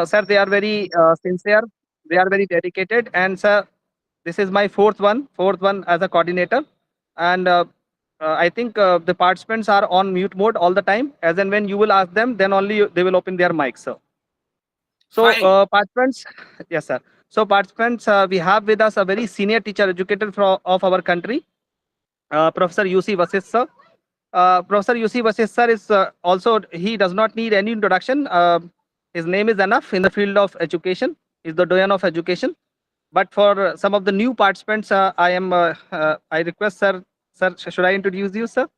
Sir, they are very sincere. They are very dedicated. And sir, this is my fourth one as a coordinator. And I think the participants are on mute mode all the time. As and when you will ask them, then only they will open their mic, sir. So Fine. participants, yes, sir. So participants, we have with us a very senior teacher educator of our country, Professor UC Vasist, sir. Professor UC Vasist, sir, is also, he does not need any introduction. His name is enough in the field of education. He's the doyen of education. But for some of the new participants, I request, sir, should I introduce you, sir,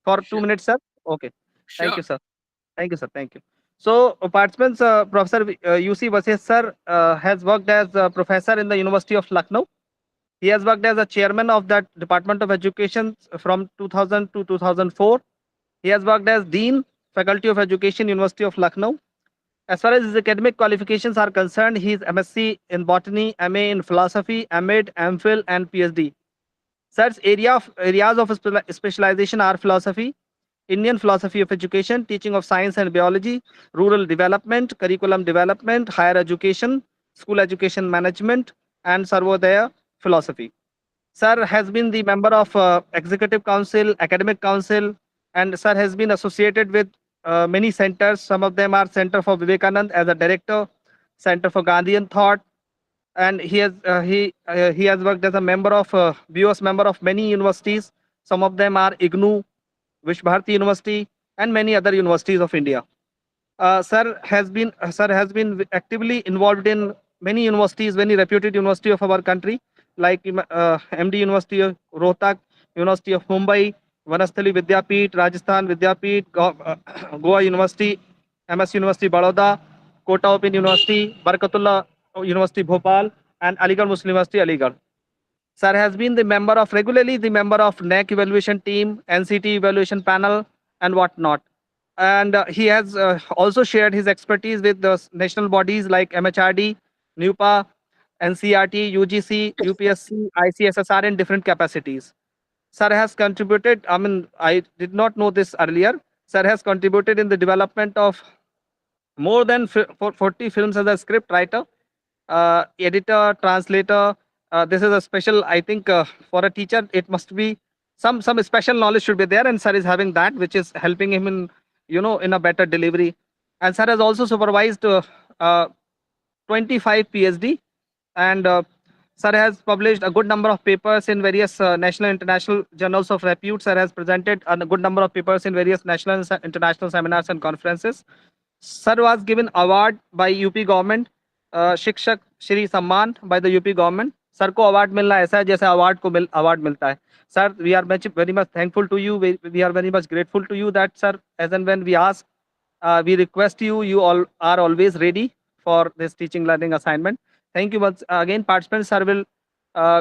for two Sure. minutes, sir? Okay. Thank Sure. you, sir. Thank you, sir. Thank you. So, participants, Professor UC Vasist, sir, has worked as a professor in the University of Lucknow. He has worked as a chairman of that Department of Education from 2000 to 2004. He has worked as Dean, Faculty of Education, University of Lucknow. As far as his academic qualifications are concerned, he is MSc in Botany, MA in Philosophy, MId, MPhil, and PhD. Such areas of specialization are philosophy, Indian philosophy of education, teaching of science and biology, rural development, curriculum development, higher education, school education management, and Sarvodaya philosophy. Sir has been the member of Executive Council, Academic Council, and Sir has been associated with many centers. Some of them are Center for Vivekanand as a director, Center for Gandhian Thought, and he has worked as a member of BOS member of many universities. Some of them are IGNU, Vishbharati University, and many other universities of India. Sir has been actively involved in many universities, many reputed university of our country, like MD University of Rohtak, University of Mumbai, Vanasthali Vidyapeeth, Rajasthan Vidyapeeth, Goa University, MS University Baroda, Kota Open University, Barkatullah University Bhopal, and Aligarh Muslim University Aligarh. Sir has been regularly the member of NEC evaluation team, NCT evaluation panel, and whatnot. And he has also shared his expertise with the national bodies like MHRD, NUPA, NCRT, UGC, UPSC, ICSSR in different capacities. Sir has contributed, I mean, I did not know this earlier. Sir has contributed in the development of more than 40 films as a script writer, editor, translator. This is a special, I think, for a teacher, it must be some special knowledge should be there, and sir is having that, which is helping him in in a better delivery. And sir has also supervised 25 PhD, and sir has published a good number of papers in various national and international journals of repute. Sir has presented a good number of papers in various national and international seminars and conferences. Sir was given award by UP government, शिक्षक श्री सम्मान by the UP government. Sir को award मिलना ऐसा है जैसे award मिलता है. Sir, we are very much thankful to you. We are very much grateful to you that, sir, as and when we ask, we request you, you all are always ready for this teaching learning assignment. Thank you once again. Participants, sir will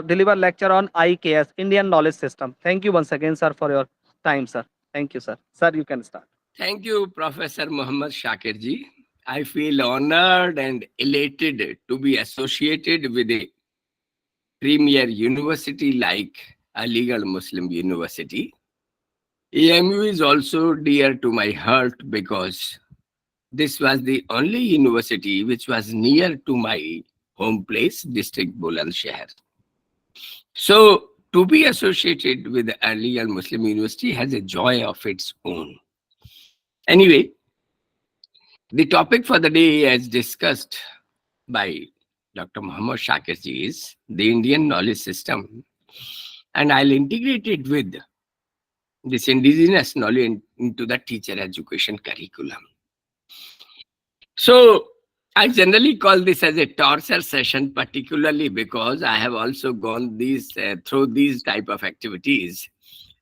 deliver lecture on IKS, Indian Knowledge System. Thank you once again, sir, for your time, sir. Thank you, sir. Sir, you can start. Thank you, Professor Muhammad Shakir ji. I feel honored and elated to be associated with a premier university like Aligarh Muslim University. AMU is also dear to my heart because this was the only university which was near to my home place, district Bulandshahr. So, to be associated with the Aligarh Muslim University has a joy of its own. Anyway, the topic for the day, as discussed by Dr. Muhammad Shakir ji, is the Indian knowledge system, and I'll integrate it with this indigenous knowledge into the teacher education curriculum. So, I generally call this as a torture session, particularly because I have also gone through these type of activities.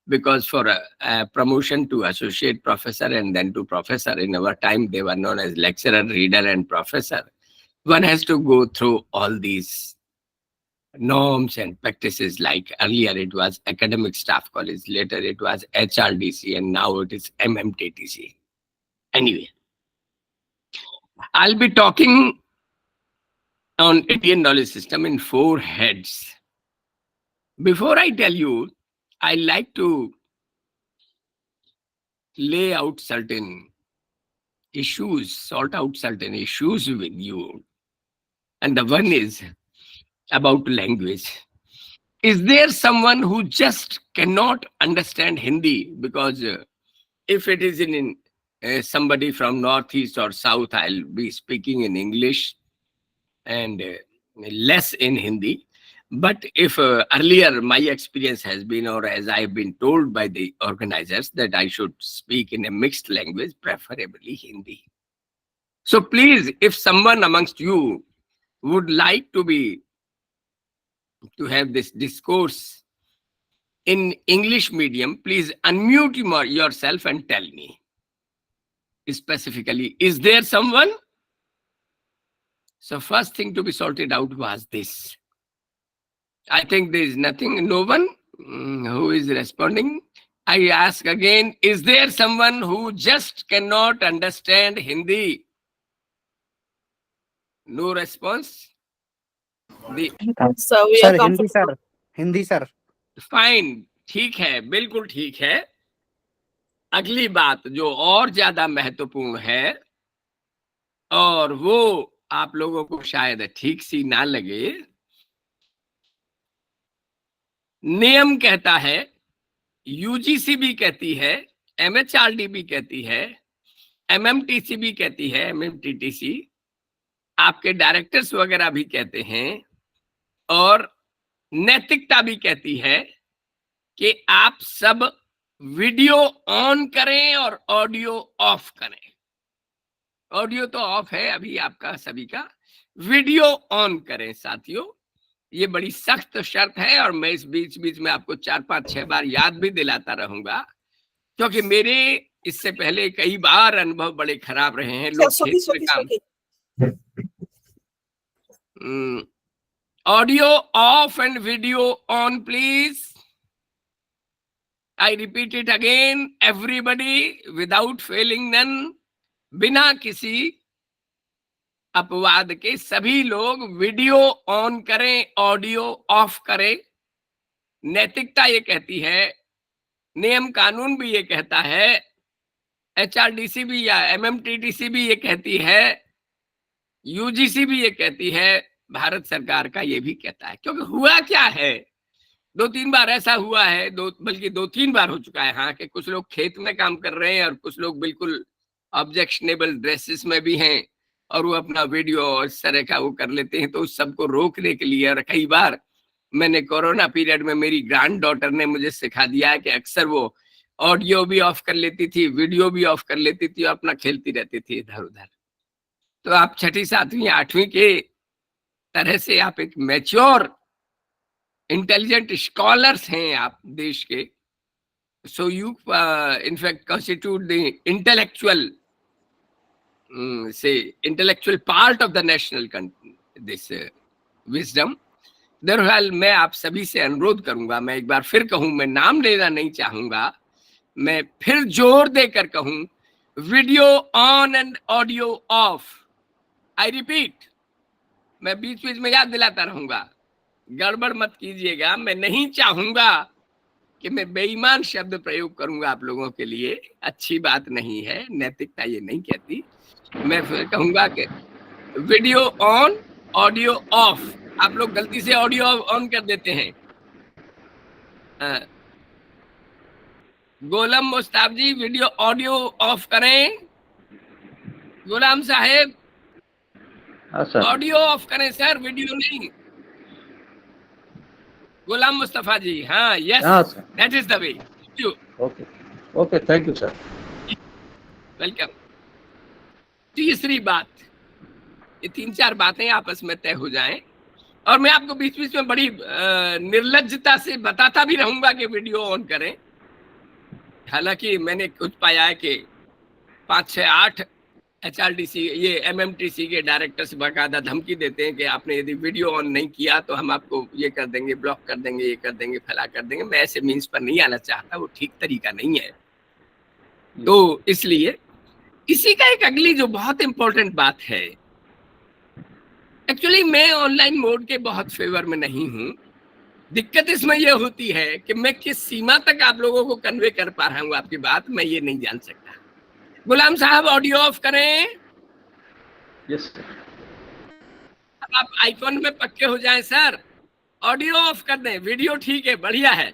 Because for a promotion to associate professor and then to professor, in our time they were known as lecturer, reader, and professor. One has to go through all these norms and practices. Like earlier it was academic staff college, later it was HRDC, and now it is MMTTC. Anyway, I'll be talking on Indian knowledge system in 4 heads. Before I tell you, I like to lay out certain issues, sort out certain issues with you. And the one is about language. Is there someone who just cannot understand Hindi? Because if it is in somebody from Northeast or South, I'll be speaking in English and less in Hindi. But if earlier my experience has been, or as I have been told by the organizers, that I should speak in a mixed language, preferably Hindi. So please, if someone amongst you would like to have this discourse in English medium, please unmute yourself and tell me specifically, is there someone? So first thing to be sorted out was this. I think there is nothing, no one who is responding. I ask again, is there someone who just cannot understand Hindi? No response. So we Sir, are Hindi comfortable. sir. Hindi sir. Fine, ठीक है, बिल्कुल ठीक है। अगली बात जो और ज्यादा महत्वपूर्ण है, और वो आप लोगों को शायद ठीक सी ना लगे, नियम कहता है, यूजीसी भी कहती है, एमएचआरडी भी कहती है, एमएमटीसी भी कहती है, एमएमटीटीसी, आपके डायरेक्टर्स वगैरह भी कहते हैं, और नैतिकता भी कहती है कि आप सब वीडियो ऑन करें और ऑडियो ऑफ करें। ऑडियो तो ऑफ है अभी आपका सभी का, वीडियो ऑन करें साथियों। ये बड़ी सख्त शर्त है, और मैं इस बीच बीच में आपको 4-5-6 बार याद भी दिलाता रहूंगा, क्योंकि मेरे इससे पहले कई बार अनुभव बड़े खराब रहे हैं। लोग audio off and video on please. I repeat it again, everybody without failing none, बिना किसी अपवाद के सभी लोग वीडियो ऑन करें, ऑडियो ऑफ करें। नैतिकता ये कहती है, नियम कानून भी ये कहता है, एचआरडीसी भी या एमएमटीटीसी भी ये कहती है, यूजीसी भी ये कहती है, भारत सरकार का ये भी कहता है। क्योंकि हुआ क्या है, 2-3 बार ऐसा हुआ है, बल्कि 2-3 बार हो चुका है हाँ, कि कुछ लोग खेत में काम कर रहे हैं और कुछ लोग बिल्कुल ऑब्जेक्शनेबल ड्रेसेस में भी हैं, और वो अपना वीडियो इस तरह का वो कर लेते हैं। तो उस सबको रोकने के लिए, और कई बार मैंने कोरोना पीरियड में मेरी ग्रैंड डॉटर ने मुझे सिखा दिया है कि अक्सर वो ऑडियो भी ऑफ कर लेती थी, वीडियो भी ऑफ कर लेती थी, और अपना खेलती रहती थी इधर उधर। तो आप 6ठी 7वीं 8वीं के तरह से आप एक मैच्योर इंटेलिजेंट स्कॉलर्स हैं आप देश के। So you in fact constitute the intellectual intellectual part of the national this wisdom. दरअसल मैं आप सभी से अनुरोध करूंगा, मैं एक बार फिर कहूं, मैं नाम लेना नहीं चाहूंगा, मैं फिर जोर देकर कहूं, video on and audio of. I repeat, मैं बीच बीच में याद दिलाता रहूंगा, गड़बड़ मत कीजिएगा। मैं नहीं चाहूंगा कि मैं बेईमान शब्द प्रयोग करूंगा आप लोगों के लिए, अच्छी बात नहीं है, नैतिकता ये नहीं कहती। मैं फिर कहूंगा कि वीडियो ऑन, ऑडियो ऑफ। आप लोग गलती से ऑडियो ऑन कर देते हैं। गोलम मुस्ताफ जी, वीडियो ऑडियो ऑफ करें। गुलाम साहेब, ऑडियो ऑफ करें सर, वीडियो नहीं। गुलाम मुस्तफा जी, हाँ, yes, that is the way. Okay, thank you sir, welcome. तीसरी बात, ये 3-4 बातें आपस में तय हो जाएं, और मैं आपको बीच बीच में बड़ी निर्लज्जता से बताता भी रहूंगा कि वीडियो ऑन करें। हालांकि मैंने कुछ पाया है कि 5-6-8 एचआरडीसी, ये एमएमटीसी के डायरेक्टर से बाकायदा धमकी देते हैं कि आपने यदि वीडियो ऑन नहीं किया तो हम आपको ये कर देंगे, ब्लॉक कर देंगे, ये कर देंगे, फला कर देंगे। मैं ऐसे मीन्स पर नहीं आना चाहता, वो ठीक तरीका नहीं है। तो इसलिए इसी का एक अगली जो बहुत इंपॉर्टेंट बात है, एक्चुअली मैं ऑनलाइन मोड के बहुत फेवर में नहीं हूं। दिक्कत इसमें यह होती है कि मैं किस सीमा तक आप लोगों को कन्वे कर पा रहा हूं आपकी बात, मैं ये नहीं जान सकता। गुलाम साहब ऑडियो ऑफ करें। Yes sir. अब आप आइकॉन में पक्के हो जाएं सर, ऑडियो ऑफ कर दें। वीडियो ठीक है, बढ़िया है,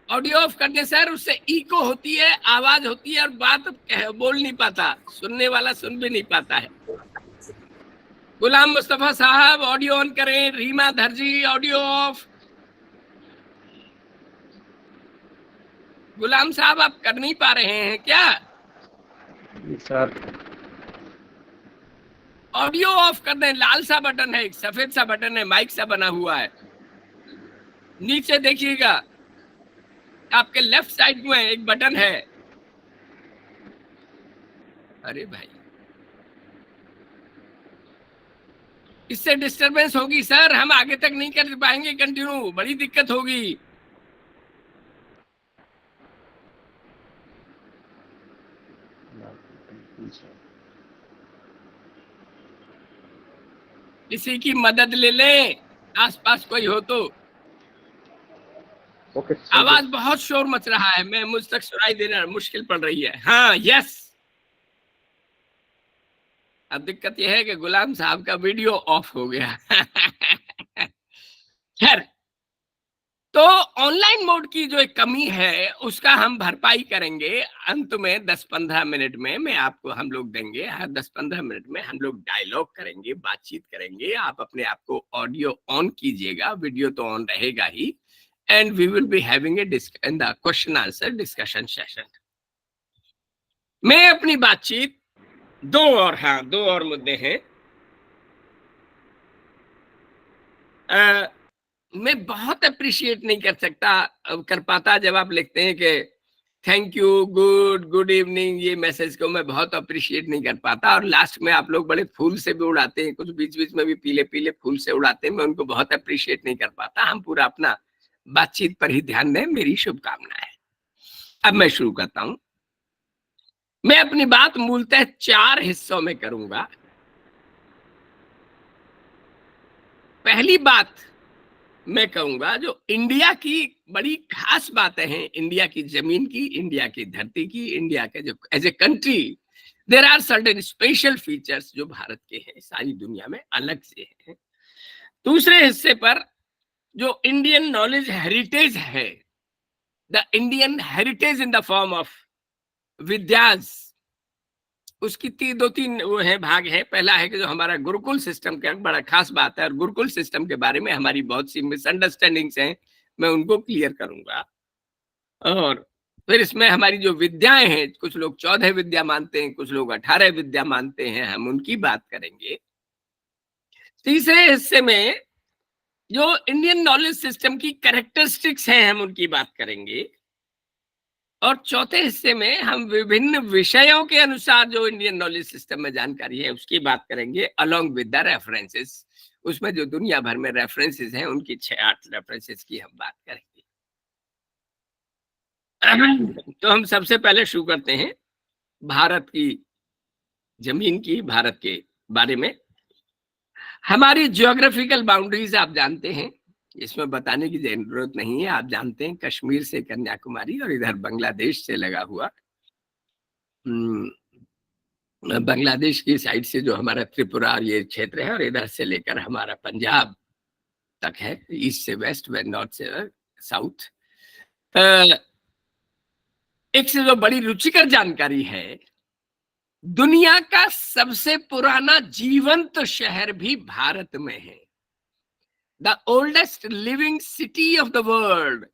ऑडियो ऑफ कर दें सर, उससे इको होती है, आवाज होती है और बात बोल नहीं पाता, सुनने वाला सुन भी नहीं पाता है। गुलाम मुस्तफा साहब ऑडियो ऑन करें। रीमा दर्जी ऑडियो ऑफ। गुलाम साहब आप कर नहीं पा रहे हैं क्या? सर ऑडियो ऑफ कर दें। लाल सा बटन है, एक सफेद सा बटन है, माइक सा बना हुआ है, नीचे देखिएगा, आपके लेफ्ट साइड में एक बटन है। अरे भाई, इससे डिस्टरबेंस होगी सर, हम आगे तक नहीं कर पाएंगे कंटिन्यू, बड़ी दिक्कत होगी। किसी की मदद ले लें, आसपास कोई हो तो। ओके। आवाज बहुत शोर मच रहा है, मैं मुझ तक सुनाई देना मुश्किल पड़ रही है। हाँ, यस। अब दिक्कत यह है कि गुलाम साहब का वीडियो ऑफ हो गया। खैर, तो ऑनलाइन मोड की जो एक कमी है उसका हम भरपाई करेंगे अंत में 10-15 मिनट में। मैं आपको, हम लोग देंगे, हर 10-15 मिनट में हम लोग डायलॉग करेंगे, बातचीत करेंगे। आप अपने आप को ऑडियो ऑन कीजिएगा, वीडियो तो ऑन रहेगा ही, and we will be having a in the question answer discussion session. मैं अपनी बातचीत दो और मुद्दे हैं। मैं बहुत अप्रिशिएट नहीं कर पाता जब आप लिखते हैं कि थैंक यू, गुड इवनिंग, ये मैसेज को मैं बहुत अप्रिशिएट नहीं कर पाता, और लास्ट में आप लोग बड़े फूल से भी उड़ाते हैं, कुछ बीच बीच में भी पीले पीले फूल से उड़ाते हैं, मैं उनको बहुत अप्रिशिएट नहीं कर पाता। हम पूरा अपना बातचीत पर ही ध्यान दें, मेरी शुभकामनाएं। अब मैं शुरू करता हूं। मैं अपनी बात मूलतः 4 हिस्सों में करूंगा। पहली बात मैं कहूंगा जो इंडिया की बड़ी खास बातें हैं, इंडिया की जमीन की, इंडिया की धरती की, इंडिया के जो as a country there are certain special features जो भारत के हैं, सारी दुनिया में अलग से हैं। दूसरे हिस्से पर जो इंडियन नॉलेज हेरिटेज है, the Indian heritage in the form of विद्यास, उसकी 2-3 वो है, भाग है। पहला है कि जो हमारा गुरुकुल सिस्टम का बड़ा खास बात है, और गुरुकुल सिस्टम के बारे में हमारी बहुत सी मिसअंडरस्टैंडिंग्स हैं, मैं उनको क्लियर करूंगा। और फिर इसमें हमारी जो विद्याएं हैं, कुछ लोग 14 विद्या मानते हैं, कुछ लोग 18 विद्या मानते हैं, हम उनकी बात करेंगे। तीसरे हिस्से में जो इंडियन नॉलेज सिस्टम की कैरेक्टरिस्टिक्स हैं, हम उनकी बात करेंगे। और चौथे हिस्से में हम विभिन्न विषयों के अनुसार जो इंडियन नॉलेज सिस्टम में जानकारी है उसकी बात करेंगे, अलोंग विद द रेफरेंसेस। उसमें जो दुनिया भर में रेफरेंसेस हैं, उनकी 6-8 रेफरेंसेस की हम बात करेंगे। तो हम सबसे पहले शुरू करते हैं भारत की जमीन की, भारत के बारे में। हमारी जियोग्राफिकल बाउंड्रीज आप जानते हैं, इसमें बताने की जरूरत नहीं है, आप जानते हैं, कश्मीर से कन्याकुमारी और इधर बांग्लादेश से लगा हुआ, बांग्लादेश की साइड से जो हमारा त्रिपुरा ये क्षेत्र है, और इधर से लेकर हमारा पंजाब तक है, ईस्ट से वेस्ट व नॉर्थ से साउथ। एक से जो बड़ी रुचिकर जानकारी है, दुनिया का सबसे पुराना जीवंत शहर भी भारत में है। The oldest living city of the world,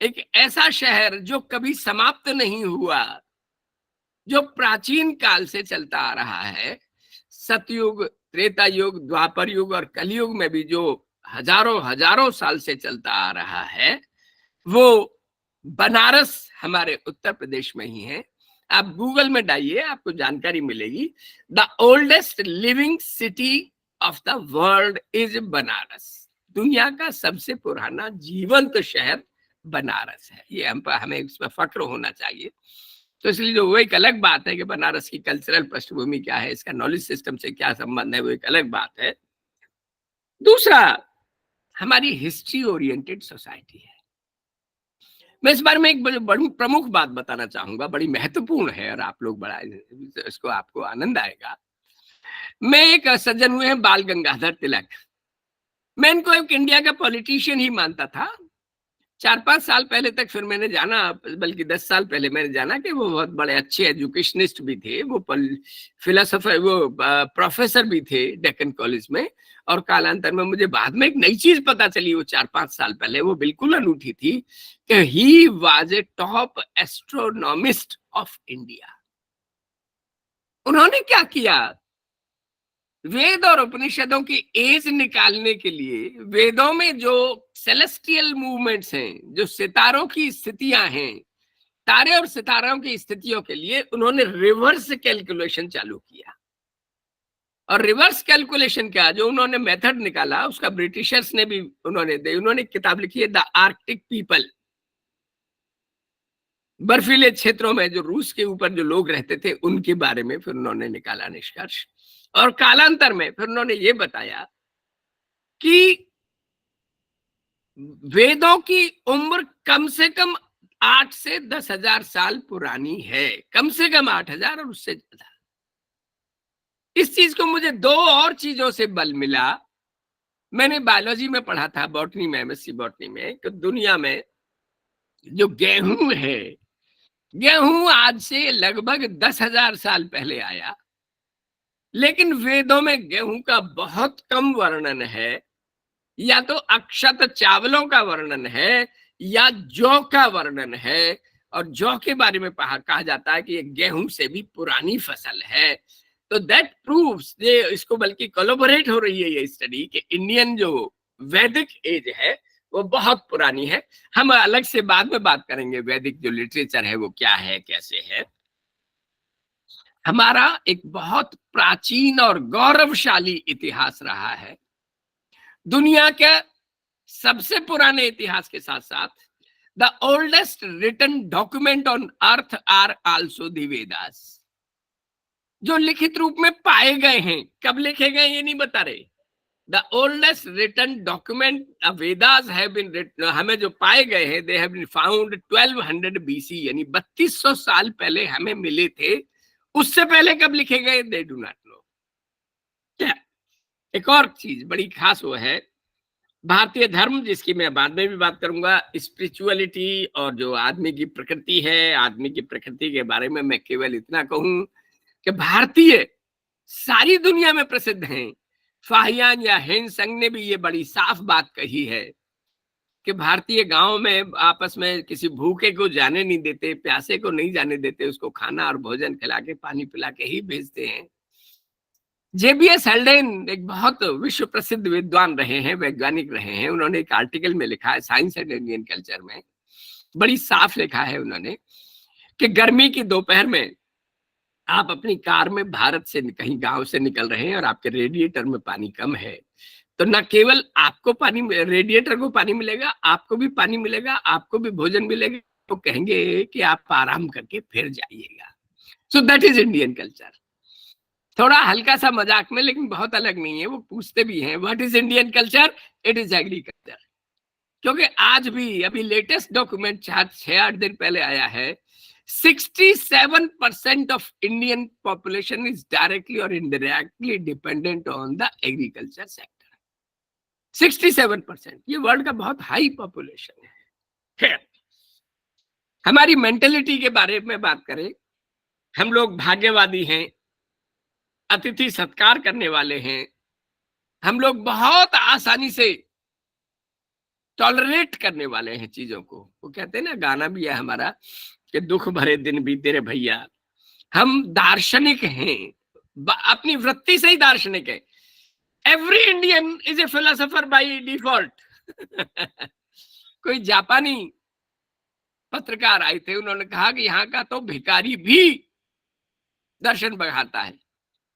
एक ऐसा शहर जो कभी समाप्त नहीं हुआ, जो प्राचीन काल से चलता आ रहा है, सतयुग, त्रेता युग, द्वापर युग और कलयुग में भी जो हजारों साल से चलता आ रहा है, वो बनारस हमारे उत्तर प्रदेश में ही है। आप गूगल में डालिए, आपको जानकारी मिलेगी। The oldest living city of the world is Banaras. दुनिया का सबसे पुराना जीवंत शहर बनारस है। ये हमें इसमें फक्र होना चाहिए। तो इसलिए जो वो एक अलग बात है कि बनारस की कल्चरल पृष्ठभूमि क्या है, इसका नॉलेज सिस्टम से क्या संबंध है, वो एक अलग बात है। दूसरा, हमारी हिस्ट्री ओरिएंटेड सोसाइटी है। मैं इस बारे में एक बड़ी प्रमुख बात बताना चाहूंगा, बड़ी महत्वपूर्ण है और आप लोग बड़ा इसको आपको आनंद आएगा। मैं एक सज्जन हुए हैं बाल गंगाधर तिलक, मैं इनको एक इंडिया का पॉलिटिशियन ही मानता था 4-5 साल पहले तक। फिर मैंने जाना, बल्कि 10 साल पहले मैंने जाना कि वो बहुत बड़े अच्छे एजुकेशनिस्ट भी थे, वो फिलोसोफर, वो प्रोफेसर भी थे डेक्कन कॉलेज में। और कालांतर में मुझे बाद में एक नई चीज पता चली, वो 4-5 साल पहले, वो बिल्कुल अनूठी थी, कि he was a top astronomist of India. उन्होंने क्या किया, वेद और उपनिषदों की एज निकालने के लिए वेदों में जो सेलेस्टियल मूवमेंट्स हैं, जो सितारों की स्थितियां हैं, तारे और सितारों की स्थितियों के लिए उन्होंने रिवर्स कैलकुलेशन चालू किया। और रिवर्स कैलकुलेशन का जो उन्होंने मेथड निकाला, उसका ब्रिटिशर्स ने भी उन्होंने किताब लिखी है, द आर्कटिक पीपल। बर्फीले क्षेत्रों में जो रूस के ऊपर जो लोग रहते थे उनके बारे में फिर उन्होंने निकाला निष्कर्ष। और कालांतर में फिर उन्होंने ये बताया कि वेदों की उम्र कम से कम 8 से 10,000 साल पुरानी है, कम से कम 8,000 और उससे ज्यादा। इस चीज को मुझे 2 और चीजों से बल मिला। मैंने बायोलॉजी में पढ़ा था, बॉटनी में, एमएससी बॉटनी में, कि दुनिया में जो गेहूं है, गेहूं आज से लगभग 10,000 साल पहले आया, लेकिन वेदों में गेहूं का बहुत कम वर्णन है। या तो अक्षत चावलों का वर्णन है या जौ का वर्णन है। और जौ के बारे में कहा जाता है कि ये गेहूं से भी पुरानी फसल है। तो दैट प्रूव्स, ये इसको बल्कि कोलैबोरेट हो रही है ये स्टडी, कि इंडियन जो वैदिक एज है वो बहुत पुरानी है। हम अलग से बाद में बात करेंगे वैदिक जो लिटरेचर है वो क्या है, कैसे है। हमारा एक बहुत प्राचीन और गौरवशाली इतिहास रहा है। दुनिया के सबसे पुराने इतिहास के साथ साथ the oldest written document on earth are also the Vedas, जो लिखित रूप में पाए गए हैं। कब लिखे गए ये नहीं बता रहे। The oldest written document Vedas have been written, हमें जो पाए गए हैं, they have been found 1200 BC, यानी 3200 साल पहले हमें मिले थे। उससे पहले कब लिखे गए, दे डू नॉट नो। क्या एक और चीज बड़ी खास वो है भारतीय धर्म, जिसकी मैं बाद में भी बात करूंगा, स्पिरिचुअलिटी और जो आदमी की प्रकृति है। आदमी की प्रकृति के बारे में मैं केवल इतना कहूं कि भारतीय सारी दुनिया में प्रसिद्ध हैं। फाहियान या हेन संघ ने भी ये बड़ी साफ बात कही है कि भारतीय गांव में आपस में किसी भूखे को जाने नहीं देते, प्यासे को नहीं जाने देते, उसको खाना और भोजन खिला के पानी पिला के ही भेजते हैं। जेबीएस हेल्डेन एक बहुत विश्व प्रसिद्ध विद्वान रहे हैं, वैज्ञानिक रहे हैं। उन्होंने एक आर्टिकल में लिखा है साइंस एंड इंडियन कल्चर में, बड़ी साफ लिखा है उन्होंने, कि गर्मी की दोपहर में आप अपनी कार में भारत से कहीं गांव से निकल रहे हैं और आपके रेडिएटर में पानी कम है, तो न केवल आपको पानी, रेडिएटर को पानी मिलेगा, आपको भी पानी मिलेगा, आपको भी भोजन मिलेगा। तो कहेंगे कि आप आराम करके फिर जाइएगा। So that is Indian culture. थोड़ा हल्का सा मजाक में, लेकिन बहुत अलग नहीं है। वो पूछते भी हैं what is Indian culture, it is agriculture. क्योंकि आज भी अभी लेटेस्ट डॉक्यूमेंट 6-8 दिन पहले आया है, 67% of Indian population is directly और indirectly dependent on the agriculture sector. 67%, ये वर्ल्ड का बहुत हाई पॉपुलेशन है। खैर, हमारी मेंटेलिटी के बारे में बात करें, हम लोग भाग्यवादी हैं, अतिथि सत्कार करने वाले हैं। हम लोग बहुत आसानी से टॉलरेट करने वाले हैं चीजों को। वो कहते हैं ना, गाना भी है हमारा कि दुख भरे दिन बीते रे भैया। हम दार्शनिक हैं, अपनी वृत्ति से ही दार्शनिक है। Every Indian is a philosopher by default. कोई जापानी पत्रकार आए थे, उन्होंने कहा कि यहाँ का तो भिखारी भी दर्शन बढ़ाता है।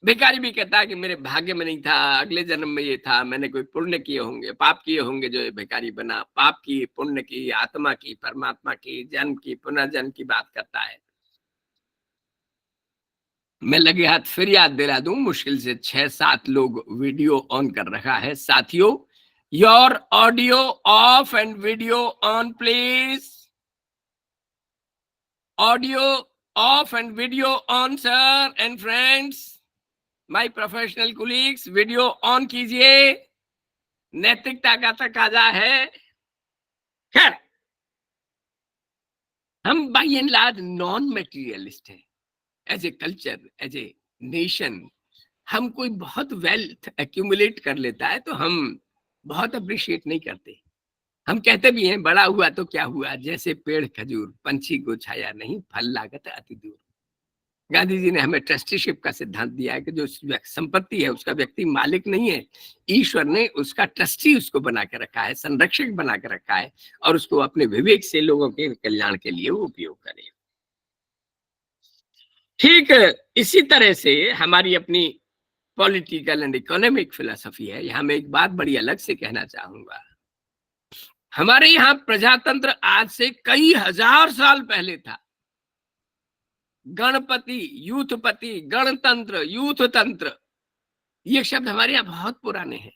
भिखारी भी कहता है कि मेरे भाग्य में नहीं था, अगले जन्म में ये था, मैंने कोई पुण्य किए होंगे, पाप किए होंगे जो ये भिखारी बना। पाप की, पुण्य की, आत्मा की, परमात्मा की, जन्म की, पुनर्जन्म की बात करता है। मैं लगे हाथ फिर याद दिला दूं, मुश्किल से 6-7 लोग वीडियो ऑन कर रखा है। साथियों, your audio off and video on please. Audio off and video on sir and friends, my professional colleagues, video on कीजिए। नैतिकता का तकाजा है। खैर, हम by and large non materialist हैं। As a culture, as a nation, हम कोई बहुत वेल्थ एक्यूमुलेट कर लेता है तो हम बहुत अप्रिशिएट नहीं करते। हम कहते भी हैं बड़ा हुआ तो क्या हुआ, जैसे पेड़ खजूर, पंछी को छाया नहीं, फल लागत अति दूर। गांधी जी ने हमें ट्रस्टीशिप का सिद्धांत दिया है कि जो संपत्ति है उसका व्यक्ति मालिक नहीं है, ईश्वर ने उसका ट्रस्टी उसको बना के रखा है, संरक्षक बना के रखा है, और उसको अपने विवेक से लोगों के कल्याण के लिए वो उपयोग करे। ठीक इसी तरह से हमारी अपनी पॉलिटिकल एंड इकोनॉमिक फिलॉसफी है। यहां मैं एक बात बड़ी अलग से कहना चाहूंगा। हमारे यहाँ प्रजातंत्र आज से कई हजार साल पहले था। गणपति, यूथपति, गणतंत्र, यूथतंत्र, ये शब्द हमारे यहाँ बहुत पुराने हैं।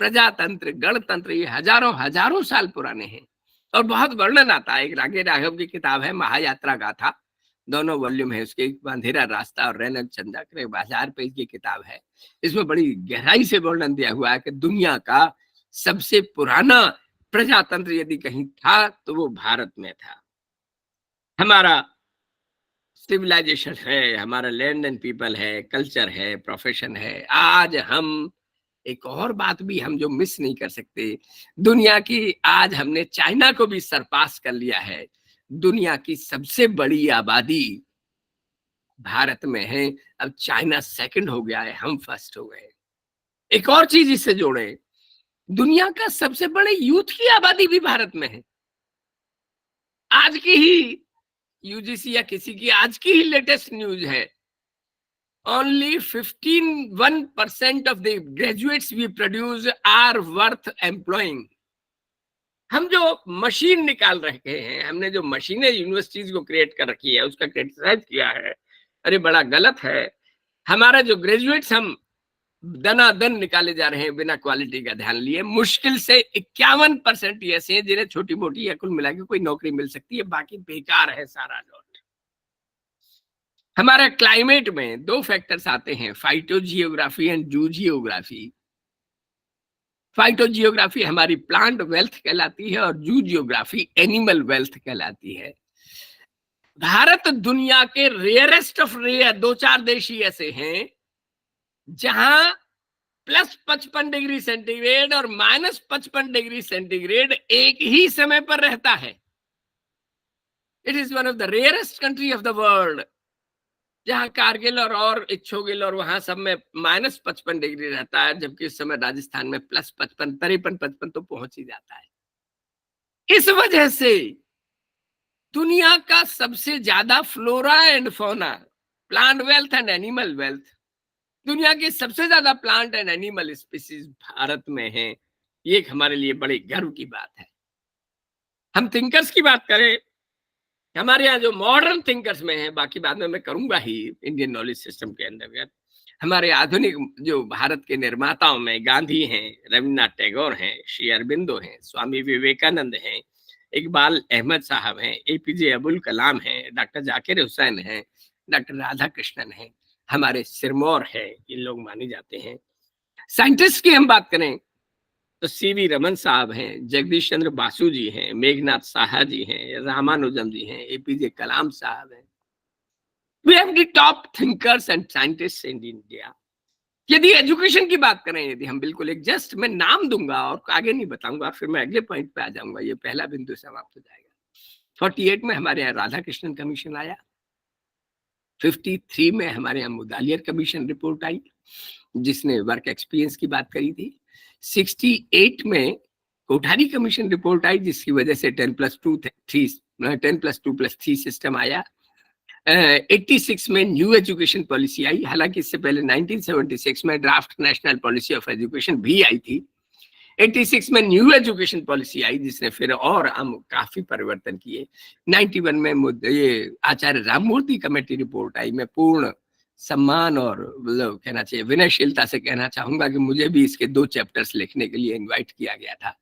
प्रजातंत्र, गणतंत्र, ये हजारों हजारों साल पुराने हैं और बहुत वर्णन आता है। एक रागे राघव की किताब है महायात्रा गाथा, दोनों वॉल्यूम है उसके, अंधेरा रास्ता और रैनक चंदा, 1000 पेज की किताब है। इसमें बड़ी गहराई से वर्णन दिया हुआ है कि दुनिया का सबसे पुराना प्रजातंत्र यदि कहीं था तो वो भारत में था। हमारा सिविलाइजेशन है, हमारा लैंड एंड पीपल है, कल्चर है, प्रोफेशन है। आज हम एक और बात भी हम जो मिस नहीं कर सकते, दुनिया की आज हमने चाइना को भी सरपास कर लिया है। दुनिया की सबसे बड़ी आबादी भारत में है। अब चाइना सेकंड हो गया है, हम फर्स्ट हो गए। एक और चीज इससे जोड़े, दुनिया का सबसे बड़े यूथ की आबादी भी भारत में है। आज की ही यूजीसी या किसी की आज की ही लेटेस्ट न्यूज है, only 1% of the graduates we produce are worth employing. हम जो मशीन निकाल रखे हैं, हमने जो मशीनें यूनिवर्सिटीज को क्रिएट कर रखी है, उसका क्रिटिसाइज किया है, अरे बड़ा गलत है। हमारा जो ग्रेजुएट्स हम दनादन निकाले जा रहे हैं बिना क्वालिटी का ध्यान लिए। मुश्किल से 51% ऐसे हैं जिन्हें छोटी मोटी या कुल मिला के कोई नौकरी मिल सकती है, बाकी बेकार है सारा लॉट। हमारा क्लाइमेट में 2 फैक्टर्स आते हैं, फाइटोजियोग्राफी एंड जूजियोग्राफी। फाइटोजियोग्राफी हमारी प्लांट वेल्थ कहलाती है और जूजियोग्राफी एनिमल वेल्थ कहलाती है। भारत दुनिया के रेयरेस्ट ऑफ रेयर 2-4 देश ही ऐसे हैं जहां +55 डिग्री सेंटीग्रेड और -55 डिग्री सेंटीग्रेड एक ही समय पर रहता है। It is one of the rarest country of the world, जहां कारगिल और इच्छोगिल और वहां सब में -55 डिग्री रहता है, जबकि इस समय राजस्थान में +55, 53-55 तो पहुंच ही जाता है। इस वजह से दुनिया का सबसे ज्यादा flora and fauna, plant wealth and animal wealth, दुनिया के सबसे ज्यादा plant and animal species Bharat में हैं। ये एक हमारे लिए बड़े गर्व की बात है। हम थिंकर्स की बात करें, हमारे यहाँ जो मॉडर्न थिंकर्स में हैं, बाकी बाद में मैं करूंगा ही इंडियन नॉलेज सिस्टम के अंतर्गत, हमारे आधुनिक जो भारत के निर्माताओं में गांधी हैं, रविन्द्रनाथ टैगोर हैं, श्री अरबिंदो हैं, स्वामी विवेकानंद हैं, इकबाल अहमद साहब हैं, एपीजे अब्दुल कलाम हैं, डॉक्टर जाकिर हुसैन हैं, डॉक्टर राधा कृष्णन हैं, हमारे सिरमौर है, ये लोग माने जाते हैं। साइंटिस्ट की हम बात करें तो सीवी रमन साहब हैं, जगदीश चंद्र बासु जी हैं, मेघनाथ साहा जी हैं, रामानुजम जी हैं, एपीजे कलाम साहब हैं। We have the top thinkers and scientists in India. यदि एजुकेशन की बात करें, यदि हम बिल्कुल एक जस्ट मैं नाम दूंगा और आगे नहीं बताऊंगा, फिर मैं अगले पॉइंट पे आ जाऊंगा, ये पहला बिंदु समाप्त हो जाएगा। 48 में हमारे यहाँ राधा कृष्णन कमीशन आया, 53 में हमारे यहाँ मुदालियर कमीशन रिपोर्ट आई जिसने वर्क एक्सपीरियंस की बात करी थी। 68 में कोठारी कमीशन रिपोर्ट आई जिसकी वजह से 10+2+3 सिस्टम आया। 86 में न्यू एजुकेशन पॉलिसी आई, हालांकि इससे पहले 1976 में draft national policy of education भी आई थी। 86 में न्यू एजुकेशन पॉलिसी आई जिसने फिर और हम काफी परिवर्तन किए। 91 में ये आचार्य राममूर्ति कमेटी रिपोर्ट आई में पूर्ण सम्मान और मतलब कहना चाहिए विनयशीलता से कहना चाहूंगा कि मुझे भी इसके 2 चैप्टर्स लिखने के लिए इनवाइट किया गया था।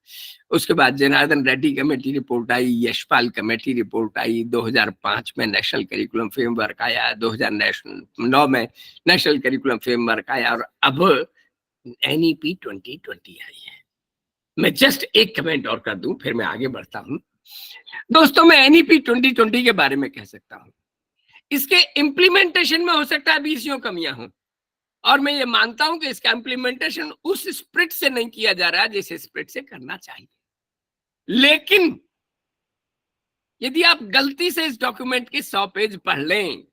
उसके बाद जनार्दन रेड्डी कमेटी रिपोर्ट आई, यशपाल कमेटी रिपोर्ट आई, 2005 में नेशनल करिकुलम फ्रेमवर्क आया, 2009 में नेशनल करिकुलम फ्रेमवर्क आया और अब NEP 2020 आई है। मैं जस्ट एक कमेंट और कर दूं फिर मैं आगे बढ़ता हूं। दोस्तों, मैं NEP 2020 के बारे में कह सकता हूं, इसके इम्प्लीमेंटेशन में हो सकता है 20 कमियां हों, और मैं ये मानता हूं कि इसका इम्प्लीमेंटेशन उस स्पिरिट से नहीं किया जा रहा है जिस स्पिरिट से करना चाहिए। लेकिन यदि आप गलती से इस डॉक्यूमेंट के 100 पेज पढ़ लें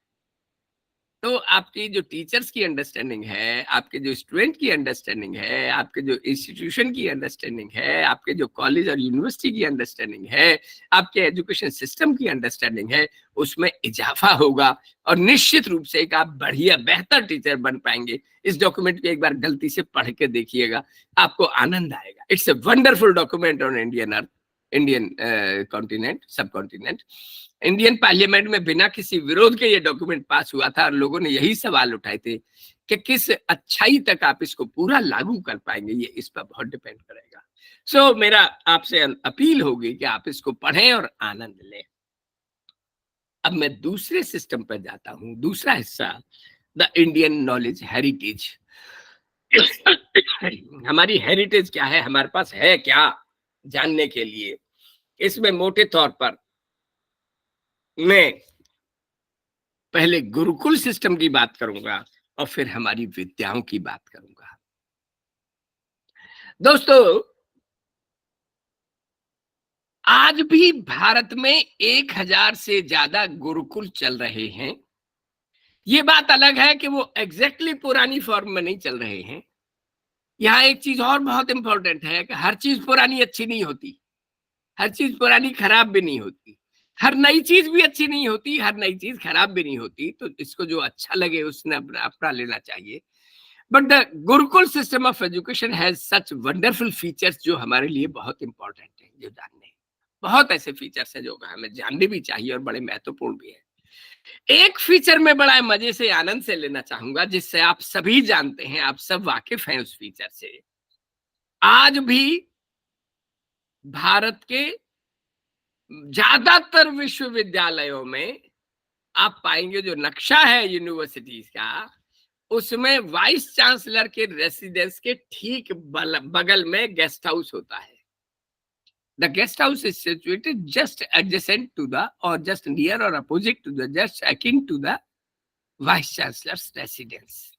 तो आपकी जो टीचर्स की अंडरस्टैंडिंग है, आपके जो स्टूडेंट की अंडरस्टैंडिंग है, आपके जो इंस्टीट्यूशन की अंडरस्टैंडिंग है, आपके जो कॉलेज और यूनिवर्सिटी की अंडरस्टैंडिंग है, आपके एजुकेशन सिस्टम की अंडरस्टैंडिंग है, उसमें इजाफा होगा और निश्चित रूप से एक आप बढ़िया बेहतर टीचर बन पाएंगे। इस डॉक्यूमेंट को एक बार गलती से पढ़ के देखिएगा, आपको आनंद आएगा। It's a wonderful document on Indian earth, Indian continent, सब कॉन्टिनेंट। इंडियन पार्लियामेंट में बिना किसी विरोध के ये डॉक्यूमेंट पास हुआ था और लोगों ने यही सवाल उठाए थे कि किस अच्छाई तक आप इसको पूरा लागू कर पाएंगे, ये इस पर बहुत डिपेंड करेगा। सो मेरा आपसे अपील होगी कि आप इसको पढ़ें और आनंद लें। अब मैं दूसरे सिस्टम पर जाता हूं, दूसरा हिस्सा, द इंडियन नॉलेज हेरिटेज। हमारी हेरिटेज क्या है, हमारे पास है क्या, जानने के लिए इसमें मोटे तौर पर मैं पहले गुरुकुल सिस्टम की बात करूंगा और फिर हमारी विद्याओं की बात करूंगा। दोस्तों, आज भी भारत में 1000 से ज्यादा गुरुकुल चल रहे हैं। ये बात अलग है कि वो एग्जैक्टली पुरानी फॉर्म में नहीं चल रहे हैं। यहां एक चीज और बहुत इंपॉर्टेंट है कि हर चीज पुरानी अच्छी नहीं होती, हर चीज पुरानी खराब भी नहीं होती, हर नई चीज भी अच्छी नहीं होती, हर नई चीज खराब भी नहीं होती। तो इसको जो अच्छा लगे उसने अपना लेना चाहिए। But the Gurukul system of education has such wonderful features जो हमारे लिए बहुत इंपॉर्टेंट है, जो जानने बहुत ऐसे फीचर्स हैं जो हमें जानने भी चाहिए और बड़े महत्वपूर्ण भी है। एक फीचर में बड़ा मजे से आनंद से लेना चाहूंगा जिससे आप सभी जानते हैं, आप सब वाकिफ हैं उस फीचर से। आज भी भारत के ज्यादातर विश्वविद्यालयों में आप पाएंगे जो नक्शा है यूनिवर्सिटीज का, उसमें वाइस चांसलर के रेसिडेंस के ठीक बगल में गेस्ट हाउस होता है। The guest house is situated just adjacent to the और जस्ट नियर और opposite to the just akin to the vice chancellor's residence.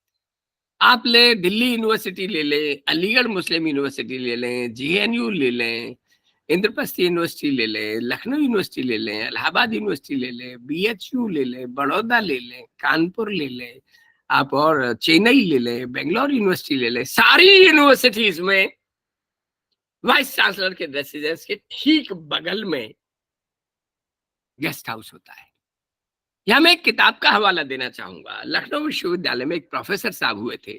आप ले दिल्ली यूनिवर्सिटी ले लें, अलीगढ़ मुस्लिम यूनिवर्सिटी ले लें, GNU ले लें, इंद्रप्रस्थ यूनिवर्सिटी ले लें, लखनऊ यूनिवर्सिटी ले लें, इलाहाबाद यूनिवर्सिटी ले लें, BHU ले लें, बड़ौदा ले लें, कानपुर ले लें, आप और चेन्नई ले लें, बेंगलोर यूनिवर्सिटी ले लें, सारी यूनिवर्सिटीज में वाइस चांसलर के रेसिडेंस के ठीक बगल में गेस्ट हाउस होता है। यहां मैं एक किताब का हवाला देना चाहूंगा। लखनऊ विश्वविद्यालय में एक प्रोफेसर साहब हुए थे,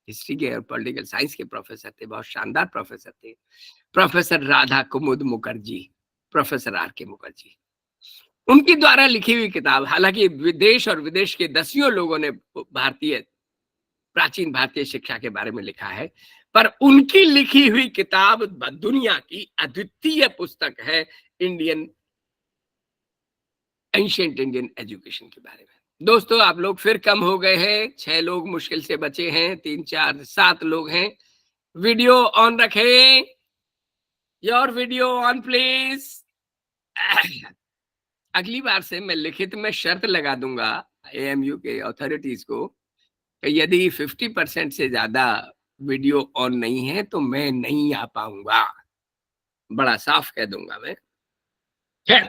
हिस्ट्री के और पॉलिटिकल साइंस के प्रोफेसर थे, बहुत शानदार प्रोफेसर थे, प्रोफेसर राधा कुमुद मुखर्जी, प्रोफेसर RK मुखर्जी। उनकी द्वारा लिखी हुई किताब, हालांकि विदेश और विदेश के दसियों लोगों ने प्राचीन भारतीय शिक्षा के बारे में लिखा है, पर उनकी लिखी हुई किताब दुनिया की अद्वितीय पुस्तक है, एंशिएंट इंडियन एजुकेशन के बारे में। दोस्तों, आप लोग फिर कम हो गए हैं, 6 लोग मुश्किल से बचे हैं, 3 4 7 लोग हैं। वीडियो ऑन रखें, योर वीडियो ऑन प्लीज। अगली बार से मैं लिखित में शर्त लगा दूंगा AMU के अथॉरिटीज को कि यदि 50% से ज्यादा वीडियो ऑन नहीं है तो मैं नहीं आ पाऊंगा, बड़ा साफ कह दूंगा मैं। खैर,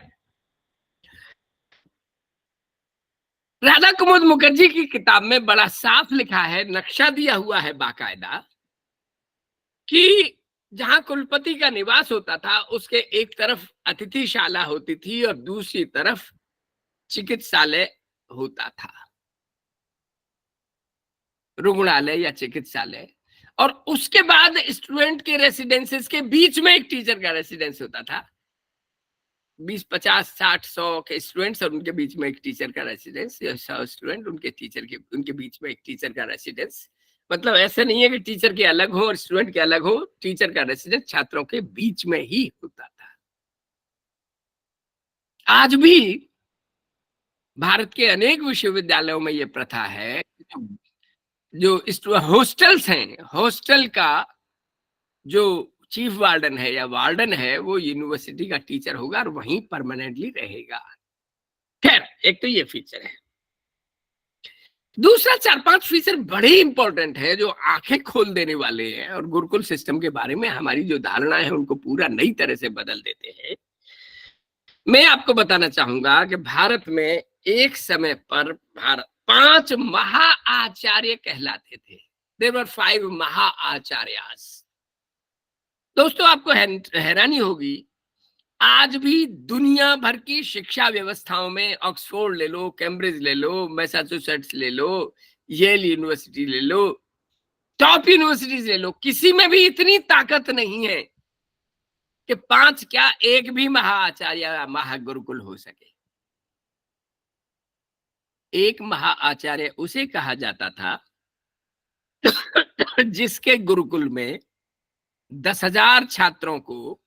राधा कुमुद मुखर्जी की किताब में बड़ा साफ लिखा है, नक्शा दिया हुआ है बाकायदा, कि जहां कुलपति का निवास होता था उसके एक तरफ अतिथिशाला होती थी और दूसरी तरफ चिकित्सालय होता था, रुग्णालय या चिकित्सालय, और उसके बाद स्टूडेंट के रेसिडेंसेस के बीच में एक टीचर का रेसिडेंस होता था। 20, 50, 60, 100 के स्टूडेंट्स और उनके बीच में एक टीचर का रेसिडेंस, या 100 स्टूडेंट उनके बीच में एक टीचर का रेसिडेंस। मतलब ऐसा नहीं है कि टीचर के अलग हो और स्टूडेंट के अलग हो, टीचर का रेसिडेंस छात्रों के बीच में ही होता था। आज भी भारत के अनेक विश्वविद्यालयों में ये प्रथा है, जो हॉस्टल्स हैं, हॉस्टल का जो चीफ वार्डन है या वार्डन है वो यूनिवर्सिटी का टीचर होगा और वहीं परमानेंटली रहेगा। खैर, एक तो ये फीचर है। दूसरा 4-5 फीचर बड़े इंपॉर्टेंट है जो आंखें खोल देने वाले हैं और गुरुकुल सिस्टम के बारे में हमारी जो धारणा है उनको पूरा नई तरह से बदल देते हैं। मैं आपको बताना चाहूंगा कि भारत में एक समय पर 5 महाआचार्य कहलाते थे। देयर वर 5 महाआचार्यास। दोस्तों, आपको हैरानी होगी, आज भी दुनिया भर की शिक्षा व्यवस्थाओं में ऑक्सफोर्ड ले लो, कैम्ब्रिज ले लो, मैसाचुसेट्स ले लो, येल यूनिवर्सिटी ले लो, टॉप यूनिवर्सिटीज ले लो, किसी में भी इतनी ताकत नहीं है कि 5 क्या एक भी महाआचार्य या महागुरुकुल हो सके। एक महाआचार्य उसे कहा जाता था जिसके गुरुकुल में 10,000 छात्रों को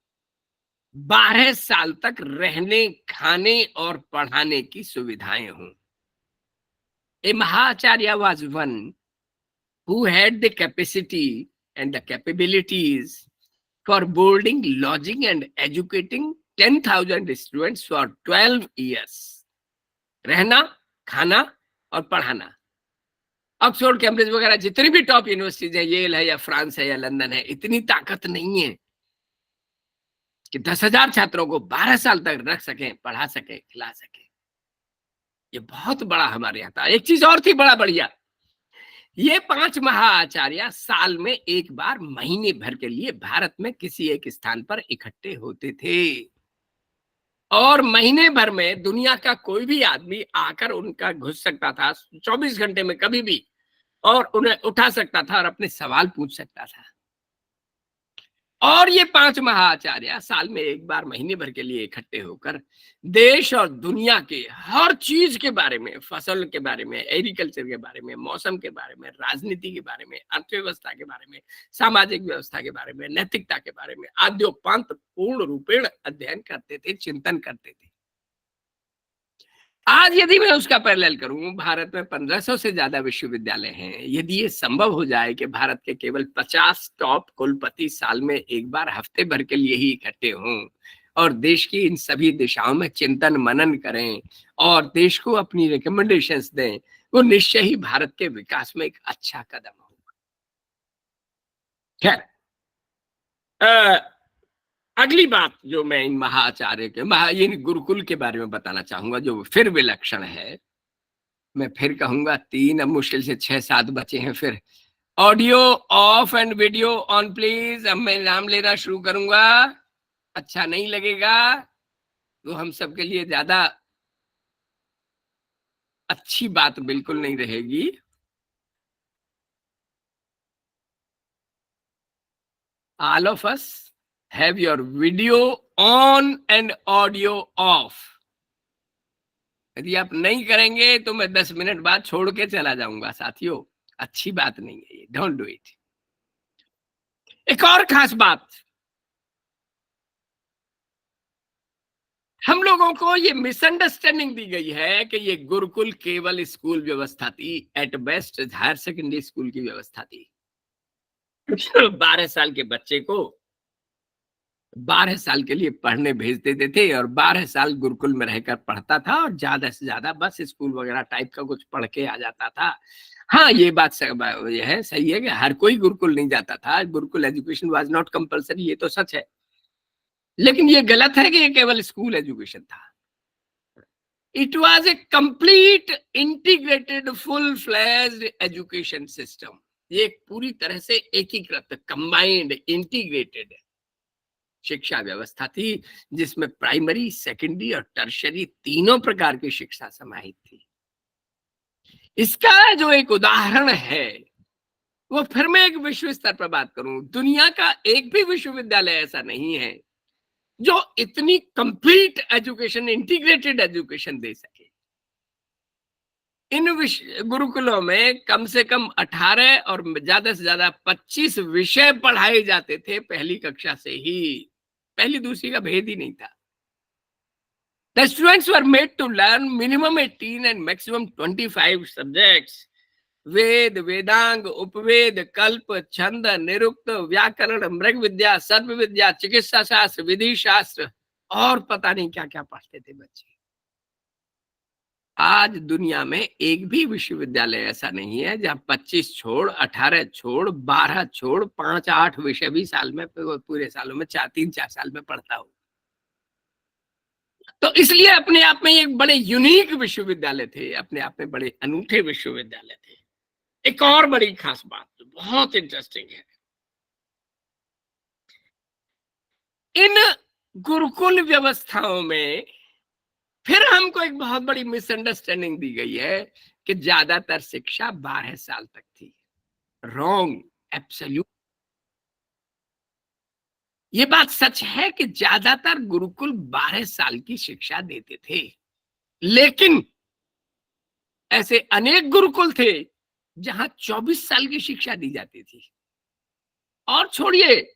12 साल तक रहने, खाने और पढ़ाने की सुविधाएं हों। A Mahacharya was one who had the capacity and the capabilities for boarding, lodging and educating 10,000 students for 12 years. रहना, खाना और पढ़ाना। ऑक्सफोर्ड, कैम्ब्रिज वगैरह जितनी भी टॉप यूनिवर्सिटीज है, येल है या फ्रांस है या लंदन है, इतनी ताकत नहीं है कि 10,000 छात्रों को 12 साल तक रख सकें, पढ़ा सकें, खिला सकें। ये बहुत बड़ा हमारे यहाँ था। एक चीज और थी बड़ा बढ़िया, ये 5 महाआचार्य साल में एक बार महीने भर के लिए भारत में किसी एक स्थान पर इकट्ठे होते थे और महीने भर में दुनिया का कोई भी आदमी आकर उनका घुस सकता था 24 घंटे में कभी भी, और उन्हें उठा सकता था और अपने सवाल पूछ सकता था। और ये 5 महाआचार्य साल में एक बार महीने भर के लिए इकट्ठे होकर देश और दुनिया के हर चीज के बारे में, फसल के बारे में, एग्रीकल्चर के बारे में, मौसम के बारे में, राजनीति के बारे में, अर्थव्यवस्था के बारे में, सामाजिक व्यवस्था के बारे में, नैतिकता के बारे में आद्योपांत पूर्ण रूपेण अध्ययन करते थे, चिंतन करते थे। आज यदि मैं उसका पैरेलल करूं, भारत में 1500 से ज्यादा विश्वविद्यालय हैं। यदि ये संभव हो जाए कि भारत के केवल 50 टॉप कुलपति साल में एक बार हफ्ते भर के लिए ही इकट्ठे हों और देश की इन सभी दिशाओं में चिंतन मनन करें और देश को अपनी रिकमेंडेशंस दें, वो निश्चय ही भारत के विकास में एक अच्छा कदम होगा। खैर, अगली बात जो मैं इन महाआचार्य के इन गुरुकुल के बारे में बताना चाहूंगा जो फिर विलक्षण है। मैं फिर कहूंगा 3, अब मुश्किल से 6-7 बचे हैं। फिर audio off and video on please. अब मैं नाम लेना शुरू करूंगा, अच्छा नहीं लगेगा तो हम सबके लिए ज्यादा अच्छी बात बिल्कुल नहीं रहेगी। All of us have your video on and audio off. यदि आप नहीं करेंगे तो मैं 10 मिनट बाद छोड़ के चला जाऊंगा साथियों, अच्छी बात नहीं है ये, डोंट डू इट। एक और खास बात, हम लोगों को ये मिसअंडरस्टैंडिंग दी गई है कि ये गुरुकुल केवल स्कूल व्यवस्था थी, at best higher secondary school की व्यवस्था थी। 12 साल के बच्चे को 12 साल के लिए पढ़ने भेज देते थे और 12 साल गुरुकुल में रहकर पढ़ता था और ज्यादा से ज्यादा बस स्कूल वगैरह टाइप का कुछ पढ़ के आ जाता था। हाँ, ये बात ये है, सही है कि हर कोई गुरुकुल नहीं जाता था, Gurukul education was not compulsory, ये तो सच है। लेकिन ये गलत है कि ये केवल स्कूल एजुकेशन था। It was a complete integrated full fledged education system. ये एक पूरी तरह से एकीकृत, कंबाइंड, इंटीग्रेटेड शिक्षा व्यवस्था थी जिसमें प्राइमरी, सेकेंडरी और टर्शरी तीनों प्रकार की शिक्षा समाहित थी। इसका जो एक उदाहरण है वो फिर मैं एक विश्व स्तर पर बात करूं, दुनिया का एक भी विश्वविद्यालय ऐसा नहीं है जो इतनी कंप्लीट एजुकेशन, इंटीग्रेटेड एजुकेशन दे सके। इन गुरुकुलों में कम से कम 18 और ज्यादा से ज्यादा 25 विषय पढ़ाए जाते थे पहली कक्षा से ही। पहली दूसरी का भेद ही नहीं था। The students were made to learn minimum 18 and maximum 25 subjects. वेद, वेदांग, उपवेद, कल्प, छंद, निरुक्त, व्याकरण, मृग विद्या, सर्व विद्या, चिकित्सा शास्त्र, विधि शास्त्र और पता नहीं क्या क्या पढ़ते थे बच्चे। आज दुनिया में एक भी विश्वविद्यालय ऐसा नहीं है जहां 25 छोड़, 18 छोड़, 12 छोड़, 5-8 विषय भी साल में, पूरे सालों में 3-4 साल में पढ़ता हो। तो इसलिए अपने आप में एक बड़े यूनिक विश्वविद्यालय थे, अपने आप में बड़े अनूठे विश्वविद्यालय थे। एक और बड़ी खास बात जो बहुत इंटरेस्टिंग है, इन गुरुकुल व्यवस्थाओं में फिर हमको एक बहुत बड़ी मिसअंडरस्टैंडिंग दी गई है कि ज्यादातर शिक्षा 12 साल तक थी। Wrong, absolute. ये बात सच है कि ज्यादातर गुरुकुल 12 साल की शिक्षा देते थे, लेकिन ऐसे अनेक गुरुकुल थे जहां 24 साल की शिक्षा दी जाती थी। और छोड़िए,